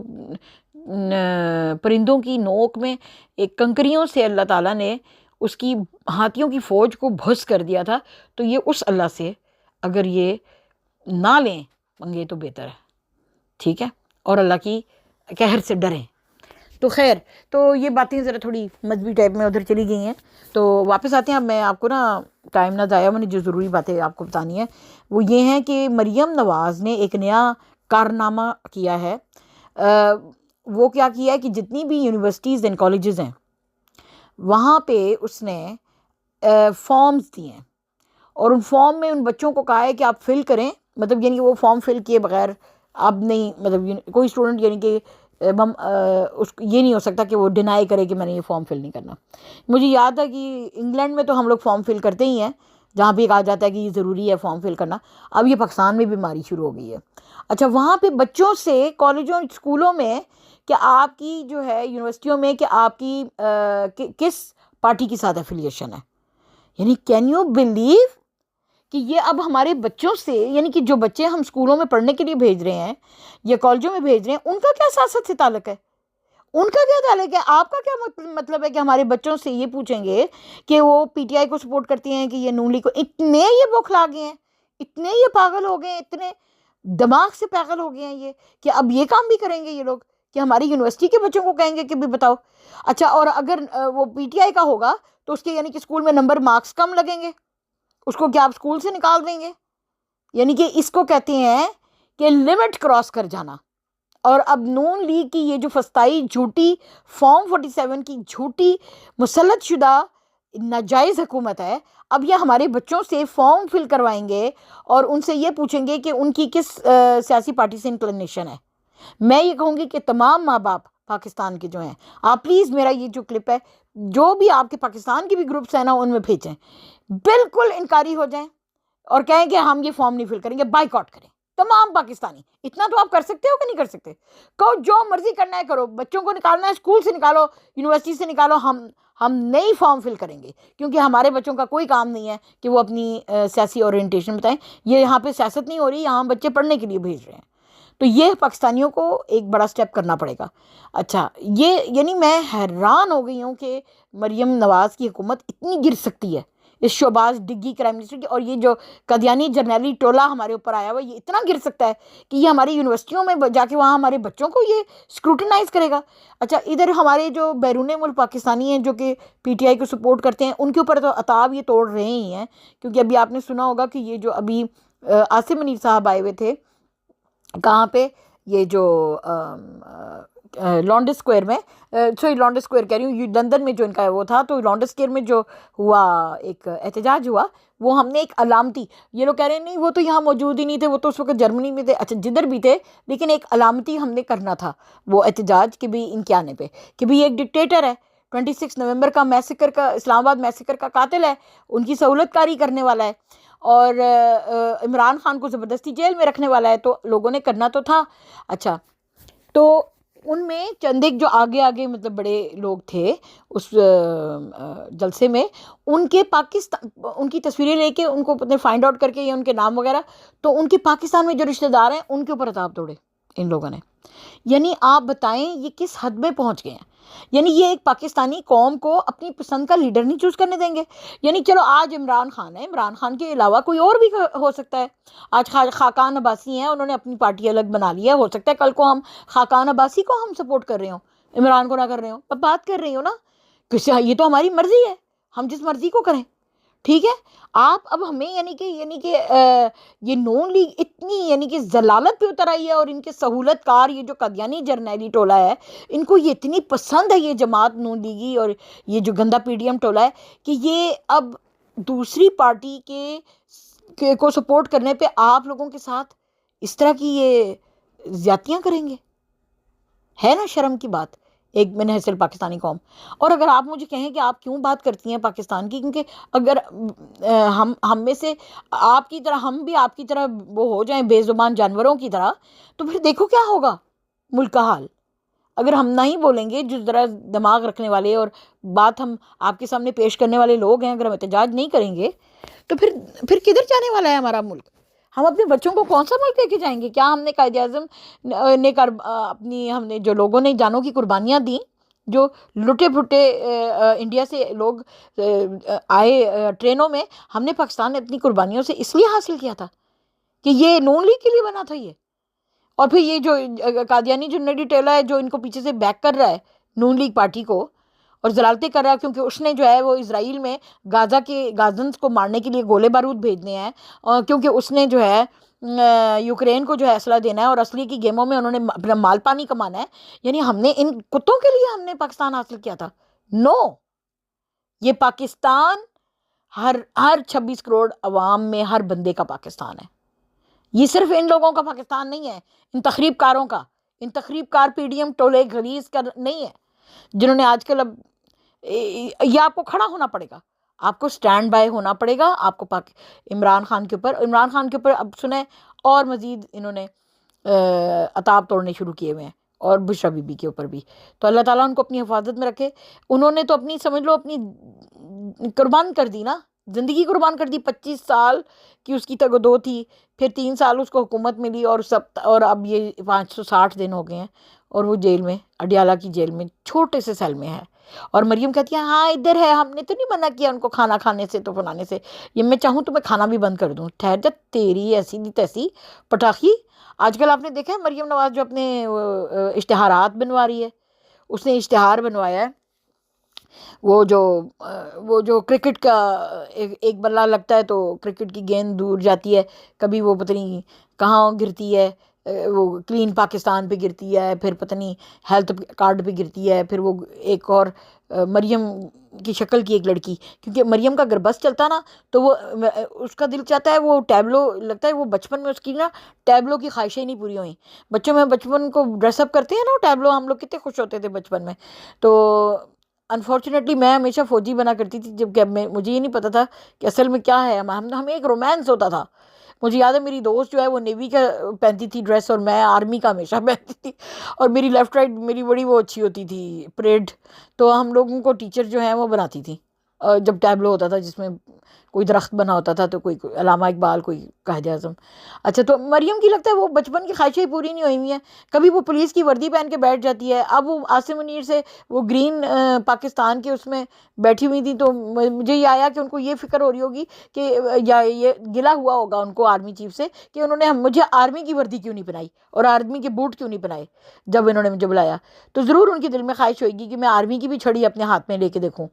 S1: پرندوں کی نوک میں ایک کنکریوں سے اللہ تعالیٰ نے اس کی ہاتھیوں کی فوج کو بھس کر دیا تھا. تو یہ اس اللہ سے اگر یہ نہ لیں پنگے تو بہتر ہے، ٹھیک ہے، اور اللہ کی قہر سے ڈریں. تو خیر، تو یہ باتیں ذرا تھوڑی مذہبی ٹائپ میں ادھر چلی گئی ہیں. تو واپس آتے ہیں. اب میں آپ کو نا ٹائم نہ ضائع، میں نے جو ضروری باتیں آپ کو بتانی ہیں وہ یہ ہیں کہ مریم نواز نے ایک نیا کارنامہ کیا ہے. وہ کیا کیا ہے کہ جتنی بھی یونیورسٹیز اینڈ کالجز ہیں وہاں پہ اس نے فارمز دیے ہیں، اور ان فارم میں ان بچوں کو کہا ہے کہ آپ فل کریں، مطلب یعنی کہ وہ فارم فل کیے بغیر اب نہیں، مطلب کوئی اسٹوڈنٹ یعنی کہ یہ نہیں ہو سکتا کہ وہ ڈینائی کرے کہ میں نے یہ فارم فل نہیں کرنا. مجھے یاد ہے کہ انگلینڈ میں تو ہم لوگ فارم فل کرتے ہی ہیں، جہاں پہ کہا جاتا ہے کہ یہ ضروری ہے فارم فل کرنا. اب یہ پاکستان میں بیماری شروع ہو گئی ہے. اچھا، وہاں پہ بچوں سے کالجوں اسکولوں میں کہ آپ کی جو ہے یونیورسٹیوں میں کہ آپ کی کس پارٹی کے ساتھ ایفیلیشن ہے. یعنی کین یو بلیو کہ یہ اب ہمارے بچوں سے، یعنی کہ جو بچے ہم اسکولوں میں پڑھنے کے لیے بھیج رہے ہیں یا کالجوں میں بھیج رہے ہیں، ان کا کیا سیاست سے تعلق ہے؟ ان کا کیا تعلق ہے؟ آپ کا کیا مطلب ہے کہ ہمارے بچوں سے یہ پوچھیں گے کہ وہ پی ٹی آئی کو سپورٹ کرتی ہیں کہ یہ نون لیگ کو؟ اتنے یہ بوکھلا گئے ہیں، اتنے یہ پاگل ہو گئے ہیں، اتنے دماغ سے پاگل ہو گئے ہیں یہ کہ اب یہ کام بھی کریں گے یہ لوگ کہ ہماری یونیورسٹی کے بچوں کو کہیں گے کہ بھی بتاؤ. اچھا، اور اگر وہ پی ٹی آئی کا ہوگا تو اس کے یعنی کہ اسکول میں نمبر مارکس کم لگیں گے، اس کو کیا آپ اسکول سے نکال دیں گے؟ یعنی کہ اس کو کہتے ہیں کہ لمٹ کراس کر جانا. اور اب نون لیگ کی یہ جو فسطائی جھوٹی فارم 47 کی جھوٹی مسلط شدہ ناجائز حکومت ہے، اب یہ ہمارے بچوں سے فارم فل کروائیں گے اور ان سے یہ پوچھیں گے کہ ان کی کس سیاسی پارٹی سے انکلینیشن ہے. میں یہ کہوں گی کہ تمام ماں باپ پاکستان کے جو ہیں، آپ پلیز میرا یہ جو کلپ ہے، جو بھی آپ کے پاکستان کے بھی گروپس ہیں نا ان میں بھیجیں، بالکل انکاری ہو جائیں اور کہیں کہ ہم یہ فارم نہیں فل کریں گے، بائیکاٹ کریں تمام پاکستانی. اتنا تو آپ کر سکتے ہو کہ نہیں کر سکتے؟ کہو جو مرضی کرنا ہے کرو، بچوں کو نکالنا ہے اسکول سے نکالو، یونیورسٹی سے نکالو، ہم نہیں فارم فل کریں گے کیونکہ ہمارے بچوں کا کوئی کام نہیں ہے کہ وہ اپنی سیاسی اورینٹیشن بتائیں. یہ یہاں پہ سیاست نہیں ہو رہی، یہاں بچے پڑھنے کے لیے بھیج رہے ہیں. تو یہ پاکستانیوں کو ایک بڑا سٹیپ کرنا پڑے گا. اچھا، یہ یعنی میں حیران ہو گئی ہوں کہ مریم نواز کی حکومت اتنی گر سکتی ہے، اس شہباز ڈگی کرائم منسٹر کی، اور یہ جو قادیانی جرنیلی ٹولہ ہمارے اوپر آیا ہوا یہ اتنا گر سکتا ہے کہ یہ ہماری یونیورسٹیوں میں جا کے وہاں ہمارے بچوں کو یہ اسکروٹنائز کرے گا. اچھا، ادھر ہمارے جو بیرون ملک پاکستانی ہیں جو کہ پی ٹی آئی کو سپورٹ کرتے ہیں، ان کے اوپر تو عتاب یہ توڑ رہے ہی ہیں. کیونکہ ابھی آپ نے سنا ہوگا کہ یہ جو ابھی عاصم منیر صاحب آئے ہوئے تھے، کہاں پہ، یہ جو لانڈس اسکوائر میں، لانڈس اسکوائر کہہ رہی ہوں، یہ لندن میں جو ان کا وہ تھا، تو لانڈس اسکوائر میں جو ہوا ایک احتجاج ہوا، وہ ہم نے ایک علامتی، یہ لوگ کہہ رہے ہیں نہیں وہ تو یہاں موجود ہی نہیں تھے، وہ تو اس وقت جرمنی میں تھے. اچھا، جدھر بھی تھے، لیکن ایک علامتی ہم نے کرنا تھا وہ احتجاج کہ بھی ان کے آنے پہ، کہ بھی ایک ڈکٹیٹر ہے، 26 نومبر کا میسیکر کا، اسلام آباد میسیکر کا قاتل ہے، ان کی سہولت کاری کرنے والا ہے، اور عمران خان کو زبردستی جیل میں رکھنے والا ہے. تو لوگوں نے کرنا تو تھا. اچھا، تو ان میں چند ایک جو آگے مطلب بڑے لوگ تھے اس جلسے میں، ان کے ان کی تصویریں لے کے ان کو فائنڈ آؤٹ کر کے یا ان کے نام وغیرہ، تو ان کے پاکستان میں جو رشتہ دار ہیں ان کے اوپر عذاب توڑے ان لوگوں نے. یعنی آپ بتائیں یہ کس حد میں پہنچ گئے ہیں. یعنی یہ ایک پاکستانی قوم کو اپنی پسند کا لیڈر نہیں چوز کرنے دیں گے. یعنی چلو آج عمران خان ہے، عمران خان کے علاوہ کوئی اور بھی ہو سکتا ہے. آج خاقان عباسی ہیں، انہوں نے اپنی پارٹی الگ بنا لی ہے، ہو سکتا ہے کل کو ہم خاقان عباسی کو ہم سپورٹ کر رہے ہوں، عمران کو نہ کر رہے ہوں. اب بات کر رہی ہوں نا، یہ تو ہماری مرضی ہے، ہم جس مرضی کو کریں. ٹھیک ہے. آپ اب ہمیں یعنی کہ یہ نون لیگ اتنی یعنی کہ ضلالت پہ اتر آئی ہے، اور ان کے سہولت کار یہ جو قادیانی جرنیلی ٹولہ ہے، ان کو یہ اتنی پسند ہے یہ جماعت نون لیگی اور یہ جو گندا پی ڈی ایم ٹولہ ہے، کہ یہ اب دوسری پارٹی کو سپورٹ کرنے پہ آپ لوگوں کے ساتھ اس طرح کی یہ زیادتیاں کریں گے. ہے نا شرم کی بات ایک من حیث پاکستانی قوم. اور اگر آپ مجھے کہیں کہ آپ کیوں بات کرتی ہیں پاکستان کی، کیونکہ اگر ہم میں سے آپ کی طرح، ہم بھی آپ کی طرح وہ ہو جائیں بے زبان جانوروں کی طرح، تو پھر دیکھو کیا ہوگا ملک کا حال. اگر ہم نہ ہی بولیں گے، جو ذرا دماغ رکھنے والے اور بات ہم آپ کے سامنے پیش کرنے والے لوگ ہیں، اگر ہم احتجاج نہیں کریں گے تو پھر کدھر جانے والا ہے ہمارا ملک؟ ہم اپنے بچوں کو کون سا ملک لے کے جائیں گے؟ کیا ہم نے قائد اعظم نے اپنی ہم نے جو لوگوں نے جانوں کی قربانیاں دیں، جو لٹے پھٹے انڈیا سے لوگ آئے ٹرینوں میں، ہم نے پاکستان نے اپنی قربانیوں سے اس لیے حاصل کیا تھا کہ یہ نون لیگ کے لیے بنا تھا یہ. اور پھر یہ جو قادیانی جنیڈی ٹولہ ہے جو ان کو پیچھے سے بیک کر رہا ہے نون لیگ پارٹی کو، اور ضلالتیں کر رہا ہے، کیونکہ اس نے جو ہے وہ اسرائیل میں غازہ کے غازنز کو مارنے کے لیے گولے بارود بھیجنے ہیں، اور کیونکہ اس نے جو ہے یوکرین کو جو ہے اسلحہ دینا ہے، اور اصلی کی گیموں میں انہوں نے اپنا مال پانی کمانا ہے. یعنی ہم نے ان کتوں کے لیے ہم نے پاکستان حاصل کیا تھا؟ نو. یہ پاکستان ہر 26 کروڑ عوام میں ہر بندے کا پاکستان ہے. یہ صرف ان لوگوں کا پاکستان نہیں ہے، ان تخریب کاروں کا، ان تخریب کار پی ڈی ایم ٹولے غلیظ کا نہیں ہے، جنہوں نے آج کل اب یہ آپ کو کھڑا ہونا پڑے گا، آپ کو سٹینڈ بائی ہونا پڑے گا. آپ کو عمران خان کے اوپر اب سنیں اور مزید انہوں نے عتاب توڑنے شروع کیے ہوئے ہیں، اور بشرا بی بی کے اوپر بھی. تو اللہ تعالیٰ ان کو اپنی حفاظت میں رکھے. انہوں نے تو اپنی سمجھ لو اپنی قربان کر دی نا، زندگی قربان کر دی. 25 سال کی اس کی تگدو تھی، پھر 3 سال اس کو حکومت ملی، اور اب یہ 560 دن ہو گئے ہیں، اور وہ جیل میں، اڈیالہ کی جیل میں چھوٹے سے سیل میں ہے. اور مریم کہتی ہے ہاں ادھر ہے، ہم نے تو نہیں منع کیا ان کو کھانا کھانے سے تو فلانے سے، یہ میں چاہوں تو میں کھانا بھی بند کر دوں. ٹھہر جا تیری ایسی دی تیسی پٹاخی. آج کل آپ نے دیکھا ہے مریم نواز جو اپنے اشتہارات بنوا رہی ہے، اس نے اشتہار بنوایا ہے وہ جو کرکٹ کا ایک بلہ لگتا ہے تو کرکٹ کی گیند دور جاتی ہے، کبھی وہ پتہ نہیں کہاں گرتی ہے، وہ کلین پاکستان پہ گرتی ہے، پھر پتہ نہیں ہیلتھ کارڈ پہ گرتی ہے، پھر وہ ایک اور مریم کی شکل کی ایک لڑکی، کیونکہ مریم کا اگر بس چلتا نا تو وہ اس کا دل چاہتا ہے وہ ٹیبلو، لگتا ہے وہ بچپن میں اس کی نا ٹیبلو کی خواہشیں نہیں پوری ہوئیں. بچوں میں بچپن کو ڈریس اپ کرتے ہیں نا ٹیبلو، ہم لوگ کتنے خوش ہوتے تھے بچپن میں. تو انفارچونیٹلی میں ہمیشہ فوجی بنا کرتی تھی، جب کہ مجھے یہ نہیں پتا تھا کہ اصل میں کیا ہے. ہمیں ایک رومانس ہوتا تھا. مجھے یاد ہے میری دوست جو ہے وہ نیوی کا پہنتی تھی ڈریس، اور میں آرمی کا ہمیشہ پہنتی تھی، اور میری لیفٹ رائٹ میری بڑی وہ اچھی ہوتی تھی پریڈ. تو ہم لوگوں کو ٹیچر جو ہیں وہ بناتی تھی جب ٹیبلو ہوتا تھا جس میں کوئی درخت بنا ہوتا تھا، تو کوئی علامہ اقبال، کوئی قائد اعظم. اچھا تو مریم کی لگتا ہے وہ بچپن کی خواہشیں پوری نہیں ہوئی ہوئی ہیں. کبھی وہ پولیس کی وردی پہن کے بیٹھ جاتی ہے. اب وہ عاصم منیر سے وہ گرین پاکستان کے اس میں بیٹھی ہوئی تھی، تو مجھے یہ آیا کہ ان کو یہ فکر ہو رہی ہوگی کہ یا یہ گلا ہوا ہوگا ان کو آرمی چیف سے کہ انہوں نے مجھے آرمی کی وردی کیوں نہیں پہنائی اور آرمی کے بوٹ کیوں نہیں پہنائے جب انہوں نے مجھے بلایا. تو ضرور ان کے دل میں خواہش ہوئے گی کہ میں آرمی کی بھی چھڑی اپنے ہاتھ میں لے کے دیکھوں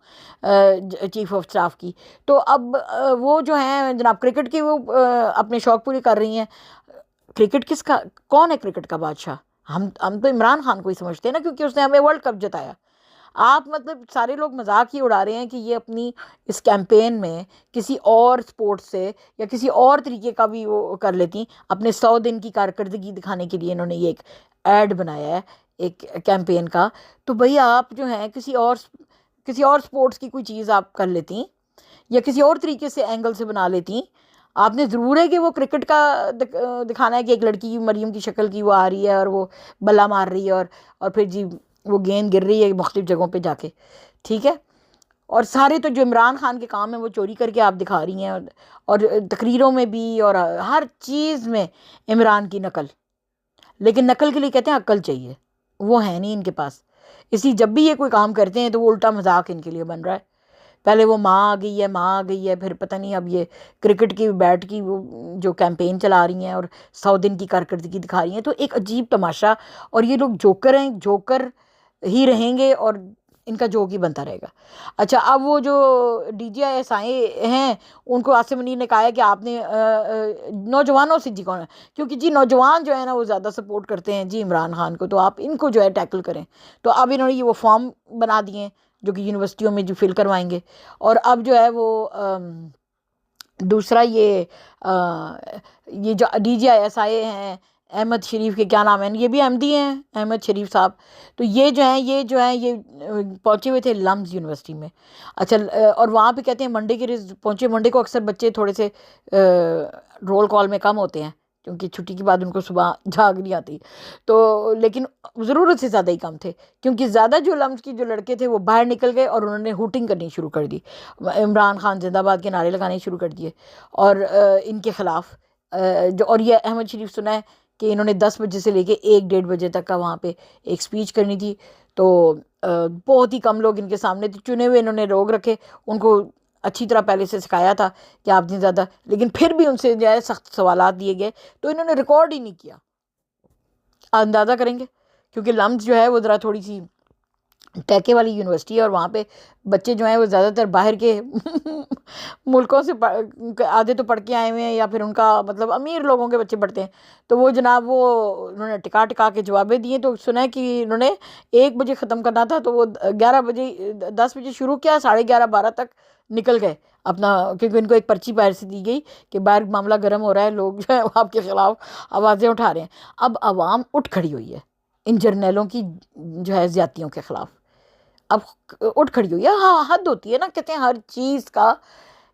S1: چیف آف اسٹاف کی. تو اب وہ جو ہیں جناب کرکٹ کے وہ اپنے شوق پورے کر رہی ہیں. کرکٹ کس کا، کون ہے کرکٹ کا بادشاہ؟ ہم تو عمران خان کو ہی سمجھتے ہیں نا، کیونکہ اس نے ہمیں ورلڈ کپ جتایا. آپ مطلب سارے لوگ مذاق ہی اڑا رہے ہیں کہ یہ اپنی اس کیمپین میں کسی اور سپورٹ سے یا کسی اور طریقے کا بھی وہ کر لیتی. اپنے 100 دن کی کارکردگی دکھانے کے لیے انہوں نے یہ ایک ایڈ بنایا ہے ایک کیمپین کا. تو بھئی آپ جو ہیں کسی اور سپورٹس کی کوئی چیز آپ کر لیتی یا کسی اور طریقے سے اینگل سے بنا لیتی. آپ نے ضرور ہے کہ وہ کرکٹ کا دکھانا ہے کہ ایک لڑکی کی مریم کی شکل کی وہ آ رہی ہے اور وہ بلا مار رہی ہے، اور پھر جی وہ گیند گر رہی ہے مختلف جگہوں پہ جا کے. ٹھیک ہے، اور سارے تو جو عمران خان کے کام ہیں وہ چوری کر کے آپ دکھا رہی ہیں، اور تقریروں میں بھی اور ہر چیز میں عمران کی نقل. لیکن نقل کے لیے کہتے ہیں عقل چاہیے، وہ ہے نہیں ان کے پاس. جب بھی یہ کوئی کام کرتے ہیں تو وہ الٹا مذاق ان کے لیے بن رہا ہے. پہلے وہ ماں آ گئی ہے، پھر پتہ نہیں اب یہ کرکٹ کی بیٹ کی وہ جو کیمپین چلا رہی ہیں اور 100 دن کی کارکردگی دکھا رہی ہیں. تو ایک عجیب تماشا، اور یہ لوگ جوکر ہیں، جوکر ہی رہیں گے. اور ان کا جوک ہی بنتا رہے گا. اچھا اب وہ جو ڈی جی آئی ایس آئے ہیں ان کو عاصم منیر نے کہا ہے کہ آپ نے نوجوانوں سے جی کون ہے کیونکہ جی نوجوان جو ہے نا وہ زیادہ سپورٹ کرتے ہیں جی عمران خان کو, تو آپ ان کو جو ہے ٹیکل کریں. تو اب انہوں نے یہ وہ فارم بنا دیے ہیں جو کہ یونیورسٹیوں میں جو فل کروائیں گے. اور اب جو ہے وہ دوسرا یہ جو ڈی جی آئی ایس آئے ہیں احمد شریف کے کیا نام ہے, یہ بھی احمدی ہیں احمد شریف صاحب. تو یہ جو ہیں یہ پہنچے ہوئے تھے لمز یونیورسٹی میں. اچھا اور وہاں پہ کہتے ہیں منڈے کے روز پہنچے. منڈے کو اکثر بچے تھوڑے سے رول کال میں کم ہوتے ہیں کیونکہ چھٹی کے بعد ان کو صبح جھاگ نہیں آتی, تو لیکن ضرورت سے زیادہ ہی کم تھے کیونکہ زیادہ جو لمز کی جو لڑکے تھے وہ باہر نکل گئے اور انہوں نے ہوٹنگ کرنی شروع کر دی, عمران خان زندہ باد کے نعرے لگانے شروع کر دیے اور ان کے خلاف اور یہ احمد شریف سنا ہے کہ انہوں نے 10 بجے سے لے کے 1-1:30 بجے تک کا وہاں پہ ایک سپیچ کرنی تھی. تو بہت ہی کم لوگ ان کے سامنے تھے, چنے ہوئے انہوں نے لوگ رکھے, ان کو اچھی طرح پہلے سے سکھایا تھا کہ آپ نے زیادہ, لیکن پھر بھی ان سے جو ہے سخت سوالات دیے گئے تو انہوں نے ریکارڈ ہی نہیں کیا. اندازہ کریں گے کیونکہ لمز جو ہے وہ ذرا تھوڑی سی ٹیکے والی یونیورسٹی ہے اور وہاں پہ بچے جو ہیں وہ زیادہ تر باہر کے ملکوں سے آدھے تو پڑھ کے آئے ہوئے ہیں یا پھر ان کا مطلب امیر لوگوں کے بچے پڑھتے ہیں. تو وہ جناب وہ انہوں نے ٹکا کے جوابیں دیے. تو سنا ہے کہ انہوں نے 1 بجے ختم کرنا تھا تو وہ 11 بجے 10 بجے شروع کیا, 11:30-12 تک نکل گئے اپنا, کیونکہ ان کو ایک پرچی باہر سے دی گئی کہ باہر معاملہ گرم ہو رہا ہے, لوگ جو ہے آپ کے خلاف آوازیں اٹھا رہے ہیں. اب عوام اٹھ کھڑی ہوئی ہے ان جرنیلوں کی جو ہے زیادتیوں کے خلاف, اب اٹھ کھڑی ہوئی ہے. ہاں حد ہوتی ہے نا, کہتے ہیں ہر چیز کا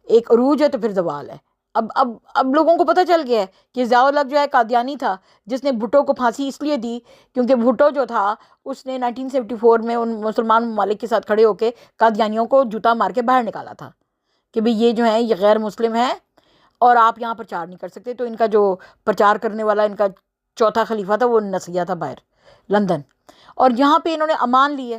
S1: ایک عروج ہے تو پھر زوال ہے. اب لوگوں کو پتہ چل گیا ہے کہ ضیاء الحق جو ہے قادیانی تھا جس نے بھٹو کو پھانسی اس لیے دی کیونکہ بھٹو جو تھا اس نے 1974 میں ان مسلمان ممالک کے ساتھ کھڑے ہو کے قادیانیوں کو جوتا مار کے باہر نکالا تھا کہ بھئی یہ جو ہیں یہ غیر مسلم ہیں اور آپ یہاں پرچار نہیں کر سکتے. تو ان کا جو پرچار کرنے والا ان کا چوتھا خلیفہ تھا وہ نسیا تھا باہر لندن, اور یہاں پہ انہوں نے امان لی ہے.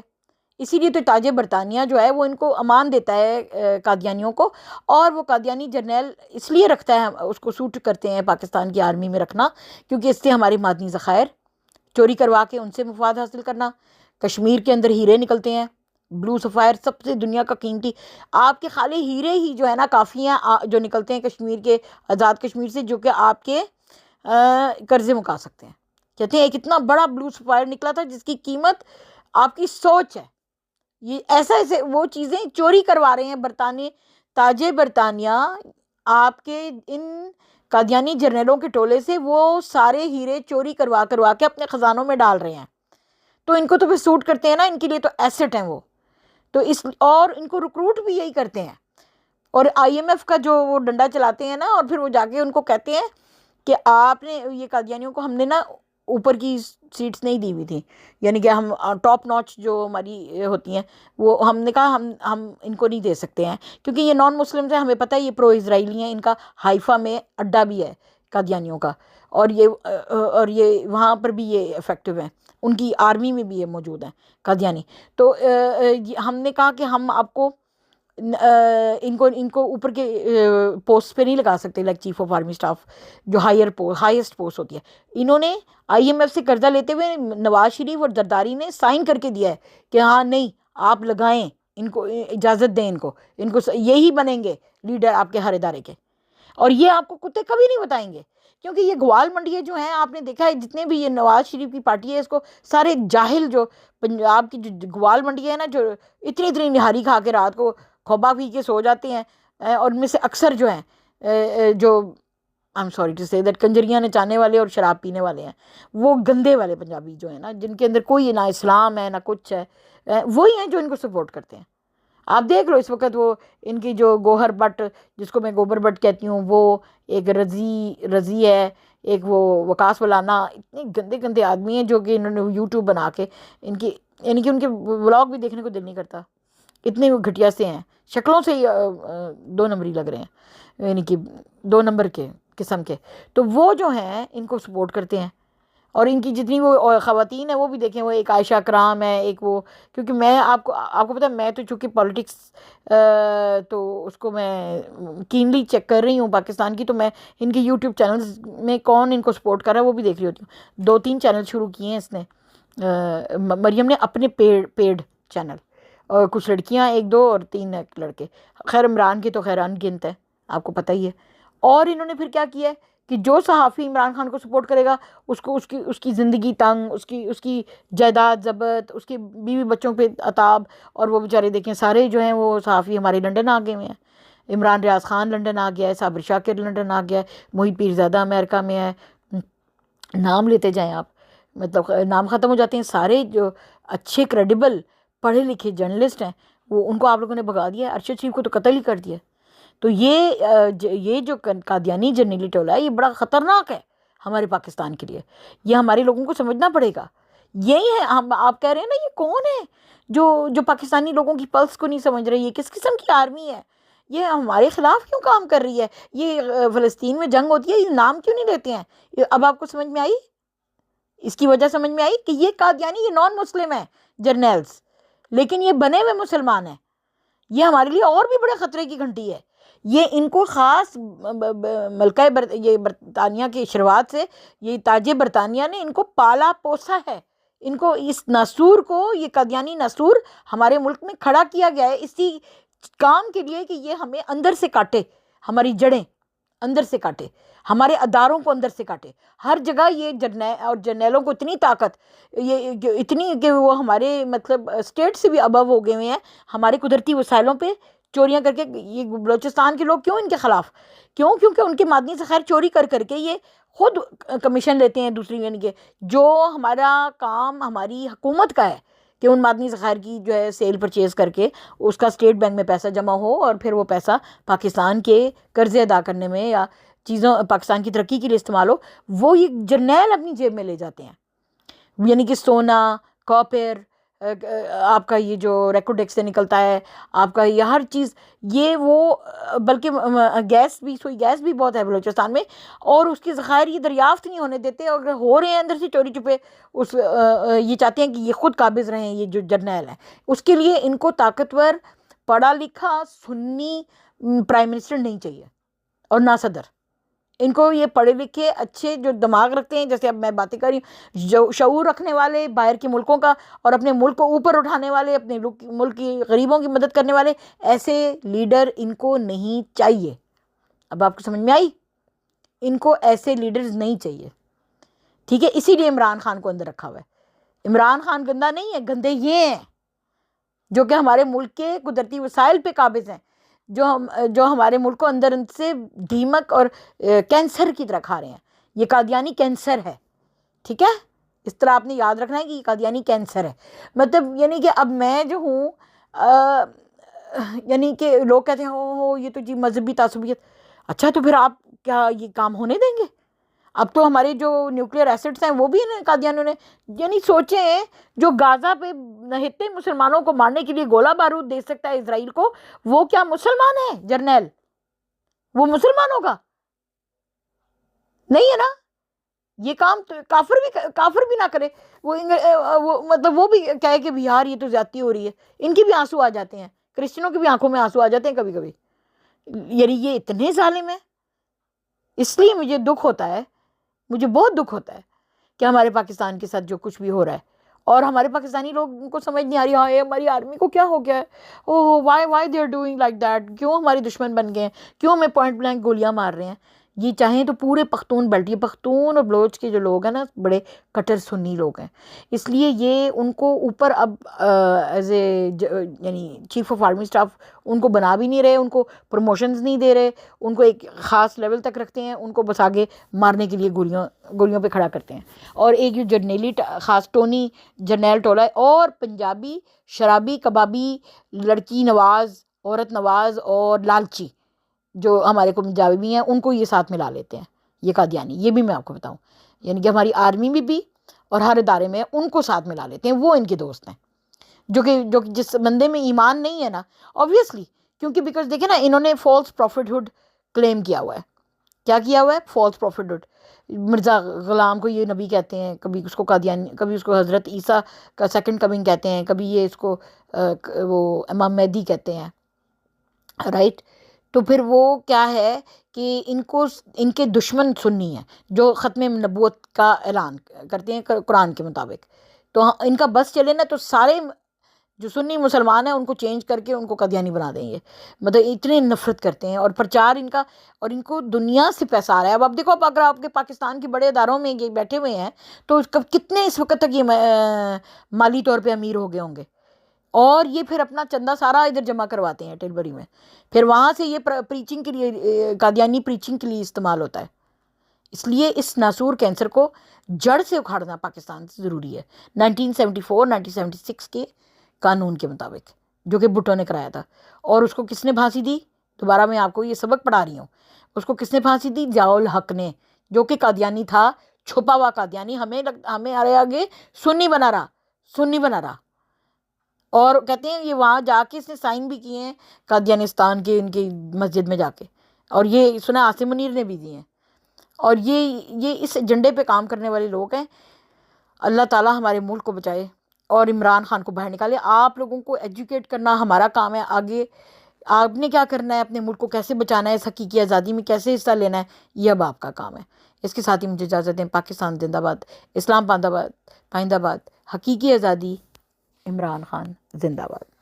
S1: اسی لیے تو تاج برطانیہ جو ہے وہ ان کو امان دیتا ہے قادیانیوں کو, اور وہ قادیانی جرنیل اس لیے رکھتا ہے, اس کو سوٹ کرتے ہیں پاکستان کی آرمی میں رکھنا کیونکہ اس سے ہمارے معدنی ذخائر چوری کروا کے ان سے مفاد حاصل کرنا. کشمیر کے اندر ہیرے نکلتے ہیں, بلو سفائر سب سے دنیا کا قیمتی, آپ کے خالی ہیرے ہی جو ہے نا کافی ہیں جو نکلتے ہیں کشمیر کے آزاد کشمیر سے, جو کہ آپ کے قرضے مکا سکتے ہیں. کہتے ہیں ایک اتنا بڑا بلو سفائر نکلا تھا جس کی قیمت آپ کی سوچ ہے. یہ ایسے وہ چیزیں چوری کروا رہے ہیں تاج برطانیہ آپ کے ان قادیانی جرنیلوں کے ٹولے سے, وہ سارے ہیرے چوری کروا کے اپنے خزانوں میں ڈال رہے ہیں. تو ان کو تو پھر سوٹ کرتے ہیں نا, ان کے لیے تو ایسٹ ہیں وہ, تو اور ان کو ریکروٹ بھی یہی کرتے ہیں. اور IMF کا جو وہ ڈنڈا چلاتے ہیں نا, اور پھر وہ جا کے ان کو کہتے ہیں کہ آپ نے یہ قادیانیوں کو, ہم نے نا اوپر کی سیٹس نہیں دی ہوئی تھی, یعنی کہ ہم ٹاپ نوچ جو ہماری ہوتی ہیں وہ ہم نے کہا ہم ان کو نہیں دے سکتے ہیں کیونکہ یہ نان مسلمز ہیں, ہمیں پتہ ہے یہ پرو اسرائیلی ہیں, ان کا حائفہ میں اڈا بھی ہے قادیانیوں کا, اور یہ وہاں پر بھی یہ افیکٹو ہیں, ان کی آرمی میں بھی یہ موجود ہیں قادیانی. تو ہم نے کہا کہ ہم آپ کو ان کو اوپر کے پوسٹ پہ نہیں لگا سکتے, like chief of army staff جو ہائیسٹ پوسٹ ہوتی ہے. انہوں نے IMF سے قرضہ لیتے ہوئے نواز شریف اور زرداری نے سائن کر کے دیا ہے کہ ہاں نہیں آپ لگائیں, ان کو اجازت دیں, ان کو یہی بنیں گے لیڈر آپ کے ہر ادارے کے. اور یہ آپ کو کتے کبھی نہیں بتائیں گے کیونکہ یہ گوال منڈیے جو ہیں, آپ نے دیکھا ہے جتنے بھی یہ نواز شریف کی پارٹی ہے اس کو سارے جاہل جو پنجاب کی جو گوال منڈی ہے نا, جو اتنی نہاری کھا کے رات کو کھوبا پی کے سو جاتے ہیں, اور ان میں سے اکثر جو ہیں جو I'm sorry to say that کنجریاں نچانے والے اور شراب پینے والے ہیں, وہ گندے والے پنجابی جو ہیں نا, جن کے اندر کوئی نہ اسلام ہے نہ کچھ ہے, وہی ہیں جو ان کو سپورٹ کرتے ہیں. آپ دیکھ لو اس وقت وہ ان کی جو گوہر بٹ, جس کو میں گوبر بٹ کہتی ہوں, وہ ایک رضی ہے, ایک وہ وکاس ولانا, اتنے گندے آدمی ہیں جو کہ انہوں نے YouTube بنا کے ان کی, یعنی کہ ان کے ولاگ بھی دیکھنے کو دل نہیں کرتا, اتنے وہ گھٹیا سے ہیں, شکلوں سے ہی 2 نمبری لگ رہے ہیں, یعنی کہ 2 نمبر کے قسم کے. تو وہ جو ہیں ان کو سپورٹ کرتے ہیں, اور ان کی جتنی وہ خواتین ہیں وہ بھی دیکھیں, وہ ایک عائشہ کرام ہے, ایک وہ, کیونکہ میں آپ کو پتہ ہے میں تو چونکہ پالیٹکس تو اس کو میں کینلی چیک کر رہی ہوں پاکستان کی, تو میں ان کے YouTube چینلز میں کون ان کو سپورٹ کر رہا ہے وہ بھی دیکھ رہی ہوتی ہوں. 2-3 چینل شروع کیے ہیں اس نے, مریم نے اپنے پیڈ چینل, اور کچھ لڑکیاں 1-2 اور 3 لڑکے. خیر عمران کے تو خیر ان گنت ہے، آپ کو پتہ ہی ہے. اور انہوں نے پھر کیا کیا ہے کہ جو صحافی عمران خان کو سپورٹ کرے گا اس کو اس کی زندگی تنگ، اس کی جائیداد ضبط، اس کی بیوی بچوں پہ عتاب. اور وہ بیچارے دیکھیں سارے جو ہیں وہ صحافی ہمارے لنڈن آ گئے ہوئے ہیں. عمران ریاض خان لنڈن آ گیا ہے، صابر شاکر لنڈن آ گیا ہے، محیط پیرزادہ امریکہ میں ہے. نام لیتے جائیں آپ، مطلب نام ختم ہو جاتے ہیں. سارے جو اچھے کریڈیبل پڑھے لکھے جرنلسٹ ہیں وہ ان کو آپ لوگوں نے بھگا دیا ہے. ارشد شریف کو تو قتل ہی کر دیا. تو یہ جو قادیانی جرنیلی ٹولہ ہے یہ بڑا خطرناک ہے ہمارے پاکستان کے لیے. یہ ہمارے لوگوں کو سمجھنا پڑے گا. یہی ہے آپ کہہ رہے ہیں نا یہ کون ہے جو پاکستانی لوگوں کی پلس کو نہیں سمجھ رہے. یہ کس قسم کی آرمی ہے؟ یہ ہمارے خلاف کیوں کام کر رہی ہے؟ یہ فلسطین میں جنگ ہوتی ہے یہ نام کیوں نہیں لیتے ہیں؟ اب آپ کو سمجھ میں آئی؟ اس کی وجہ سمجھ میں آئی کہ یہ قادیانی یہ نان مسلم ہیں جرنیلز، لیکن یہ بنے ہوئے مسلمان ہیں. یہ ہمارے لیے اور بھی بڑے خطرے کی گھنٹی ہے. یہ ان کو خاص ملکہ یہ برطانیہ کی شروعات سے یہ تاج برطانیہ نے ان کو پالا پوسا ہے. ان کو اس ناسور کو، یہ قادیانی ناسور ہمارے ملک میں کھڑا کیا گیا ہے اسی کام کے لیے کہ یہ ہمیں اندر سے کاٹے، ہماری جڑیں اندر سے کاٹے، ہمارے اداروں کو اندر سے کاٹے. ہر جگہ یہ جرنیلوں کو اتنی طاقت، یہ اتنی کہ وہ ہمارے مطلب اسٹیٹ سے بھی ابو ہو گئے ہوئے ہیں ہمارے قدرتی وسائلوں پہ چوریاں کر کے. یہ بلوچستان کے لوگ کیوں ان کے خلاف؟ کیونکہ ان کے معدنی ذخائر چوری کر کے یہ خود کمیشن لیتے ہیں دوسری. یعنی کہ جو ہمارا کام ہماری حکومت کا ہے کہ ان معدنی ذخائر کی جو ہے سیل پرچیز کر کے اس کا اسٹیٹ بینک میں پیسہ جمع ہو اور پھر وہ پیسہ پاکستان کے قرضے ادا کرنے میں یا چیزوں پاکستان کی ترقی کے لیے استعمال ہو. وہ یہ جرنیل اپنی جیب میں لے جاتے ہیں. یعنی کہ سونا، کاپر، آپ کا یہ جو ریکوڈیکس سے نکلتا ہے، آپ کا یہ ہر چیز، یہ وہ بلکہ گیس بھی بہت ہے بلوچستان میں اور اس کے ذخائر یہ دریافت نہیں ہونے دیتے. اور ہو رہے ہیں اندر سے چوری چھپے یہ چاہتے ہیں کہ یہ خود قابض رہیں یہ جو جرنیل ہیں. اس کے لیے ان کو طاقتور پڑھا لکھا سنی پرائم منسٹر نہیں چاہیے اور نہ صدر. ان کو یہ پڑھے لکھے اچھے جو دماغ رکھتے ہیں، جیسے اب میں باتیں کر رہی ہوں، شعور رکھنے والے، باہر کے ملکوں کا اور اپنے ملک کو اوپر اٹھانے والے، اپنے ملک کی غریبوں کی مدد کرنے والے، ایسے لیڈر ان کو نہیں چاہیے. اب آپ کو سمجھ میں آئی؟ ان کو ایسے لیڈرز نہیں چاہیے. ٹھیک ہے، اسی لیے عمران خان کو اندر رکھا ہوا ہے. عمران خان گندا نہیں ہے، گندے یہ ہیں جو کہ ہمارے ملک کے قدرتی وسائل پہ قابض ہیں، جو ہمارے ملک کو اندر سے دیمک اور کینسر کی طرح کھا رہے ہیں. یہ قادیانی کینسر ہے. ٹھیک ہے، اس طرح آپ نے یاد رکھنا ہے کہ یہ قادیانی کینسر ہے. مطلب یعنی کہ اب میں جو ہوں یعنی کہ لوگ کہتے ہیں ہو یہ تو جی مذہبی تعصبیت. اچھا تو پھر آپ کیا یہ کام ہونے دیں گے؟ اب تو ہمارے جو نیوکلیئر ایسٹس ہیں وہ بھی قادیانیوں نے، یعنی سوچیں جو غازہ پہ اتنے مسلمانوں کو مارنے کے لیے گولہ بارود دے سکتا ہے اسرائیل کو، وہ کیا مسلمان ہے؟ جرنیل وہ مسلمان ہوگا؟ نہیں ہے نا. یہ کام تو کافر بھی نہ کرے. وہ مطلب وہ بھی کہے کہ یار یہ تو زیادتی ہو رہی ہے. ان کی بھی آنسو آ جاتے ہیں، کرسچنوں کی بھی آنکھوں میں آنسو آ جاتے ہیں کبھی کبھی. یعنی یہ اتنے ظالم ہیں. اس لیے مجھے دکھ ہوتا ہے، مجھے بہت دکھ ہوتا ہے کہ ہمارے پاکستان کے ساتھ جو کچھ بھی ہو رہا ہے. اور ہمارے پاکستانی لوگوں کو سمجھ نہیں آ رہی ہاں ہماری آرمی کو کیا ہو گیا ہے، oh why they are doing like that, کیوں ہمارے دشمن بن گئے ہیں، کیوں ہمیں پوائنٹ بلینک گولیاں مار رہے ہیں. یہ چاہیں تو پورے پختون بیلٹ، یہ پختون اور بلوچ کے جو لوگ ہیں نا بڑے کٹر سنی لوگ ہیں. اس لیے یہ ان کو اوپر اب ایز اے یعنی چیف آف آرمی اسٹاف ان کو بنا بھی نہیں رہے، ان کو پروموشنز نہیں دے رہے، ان کو ایک خاص لیول تک رکھتے ہیں، ان کو بس آگے مارنے کے لیے گولیوں پہ کھڑا کرتے ہیں. اور ایک جو جرنیلی خاص ٹونی جرنیل ٹولہ ہے اور پنجابی شرابی کبابی لڑکی نواز، عورت نواز اور لالچی جو ہمارے کو پنجابی ہیں ان کو یہ ساتھ ملا لیتے ہیں یہ قادیانی. یہ بھی میں آپ کو بتاؤں، یعنی کہ ہماری آرمی میں بھی اور ہر ادارے میں ان کو ساتھ ملا لیتے ہیں. وہ ان کے دوست ہیں جو کہ جس بندے میں ایمان نہیں ہے نا obviously، کیونکہ بیکاز دیکھیں نا انہوں نے فالس پروفٹہڈ کلیم کیا ہوا ہے. کیا کیا ہوا ہے؟ فالس پروفٹہڈ. مرزا غلام کو یہ نبی کہتے ہیں، کبھی اس کو قادیانی، کبھی اس کو حضرت عیسیٰ کا سیکنڈ کمنگ کہتے ہیں، کبھی یہ اس کو وہ امام مہدی کہتے ہیں، رائٹ. تو پھر وہ کیا ہے کہ ان کے دشمن سنی ہیں جو ختم نبوت کا اعلان کرتے ہیں قرآن کے مطابق. تو ان کا بس چلے نا تو سارے جو سنی مسلمان ہیں ان کو چینج کر کے ان کو قادیانی بنا دیں گے. مطلب اتنے نفرت کرتے ہیں اور پرچار ان کا، اور ان کو دنیا سے پیسہ آ رہا ہے. اب آپ دیکھو، اگر آپ کے پاکستان کے بڑے اداروں میں یہ بیٹھے ہوئے ہیں تو کتنے اس وقت تک یہ مالی طور پہ امیر ہو گئے ہوں گے، اور یہ پھر اپنا چندہ سارا ادھر جمع کرواتے ہیں ٹلبری میں، پھر وہاں سے یہ پریچنگ کے لیے، قادیانی پریچنگ کے لیے استعمال ہوتا ہے. اس لیے اس ناسور کینسر کو جڑ سے اکھاڑنا پاکستان سے ضروری ہے. 1974 1976 کے قانون کے مطابق جو کہ بھٹو نے کرایا تھا. اور اس کو کس نے پھانسی دی؟ دوبارہ میں آپ کو یہ سبق پڑھا رہی ہوں. اس کو کس نے پھانسی دی؟ ضیاء الحق نے، جو کہ قادیانی تھا، چھپا ہوا قادیانی. ہمیں آگے سنی بنا رہا. اور کہتے ہیں یہ وہاں جا کے اس نے سائن بھی کیے ہیں قادیانستان کے، ان کی مسجد میں جا کے. اور یہ سنا عاصم منیر نے بھی دیے ہیں. اور یہ اس ایجنڈے پہ کام کرنے والے لوگ ہیں. اللہ تعالیٰ ہمارے ملک کو بچائے اور عمران خان کو باہر نکالے. آپ لوگوں کو ایجوکیٹ کرنا ہمارا کام ہے. آگے آپ نے کیا کرنا ہے، اپنے ملک کو کیسے بچانا ہے، اس حقیقی آزادی میں کیسے حصہ لینا ہے، یہ اب آپ کا کام ہے. اس کے ساتھ ہی مجھے اجازت دیں. پاکستان زندہ باد، اسلام پائندہ باد، حقیقی آزادی، عمران خان زندہ باد.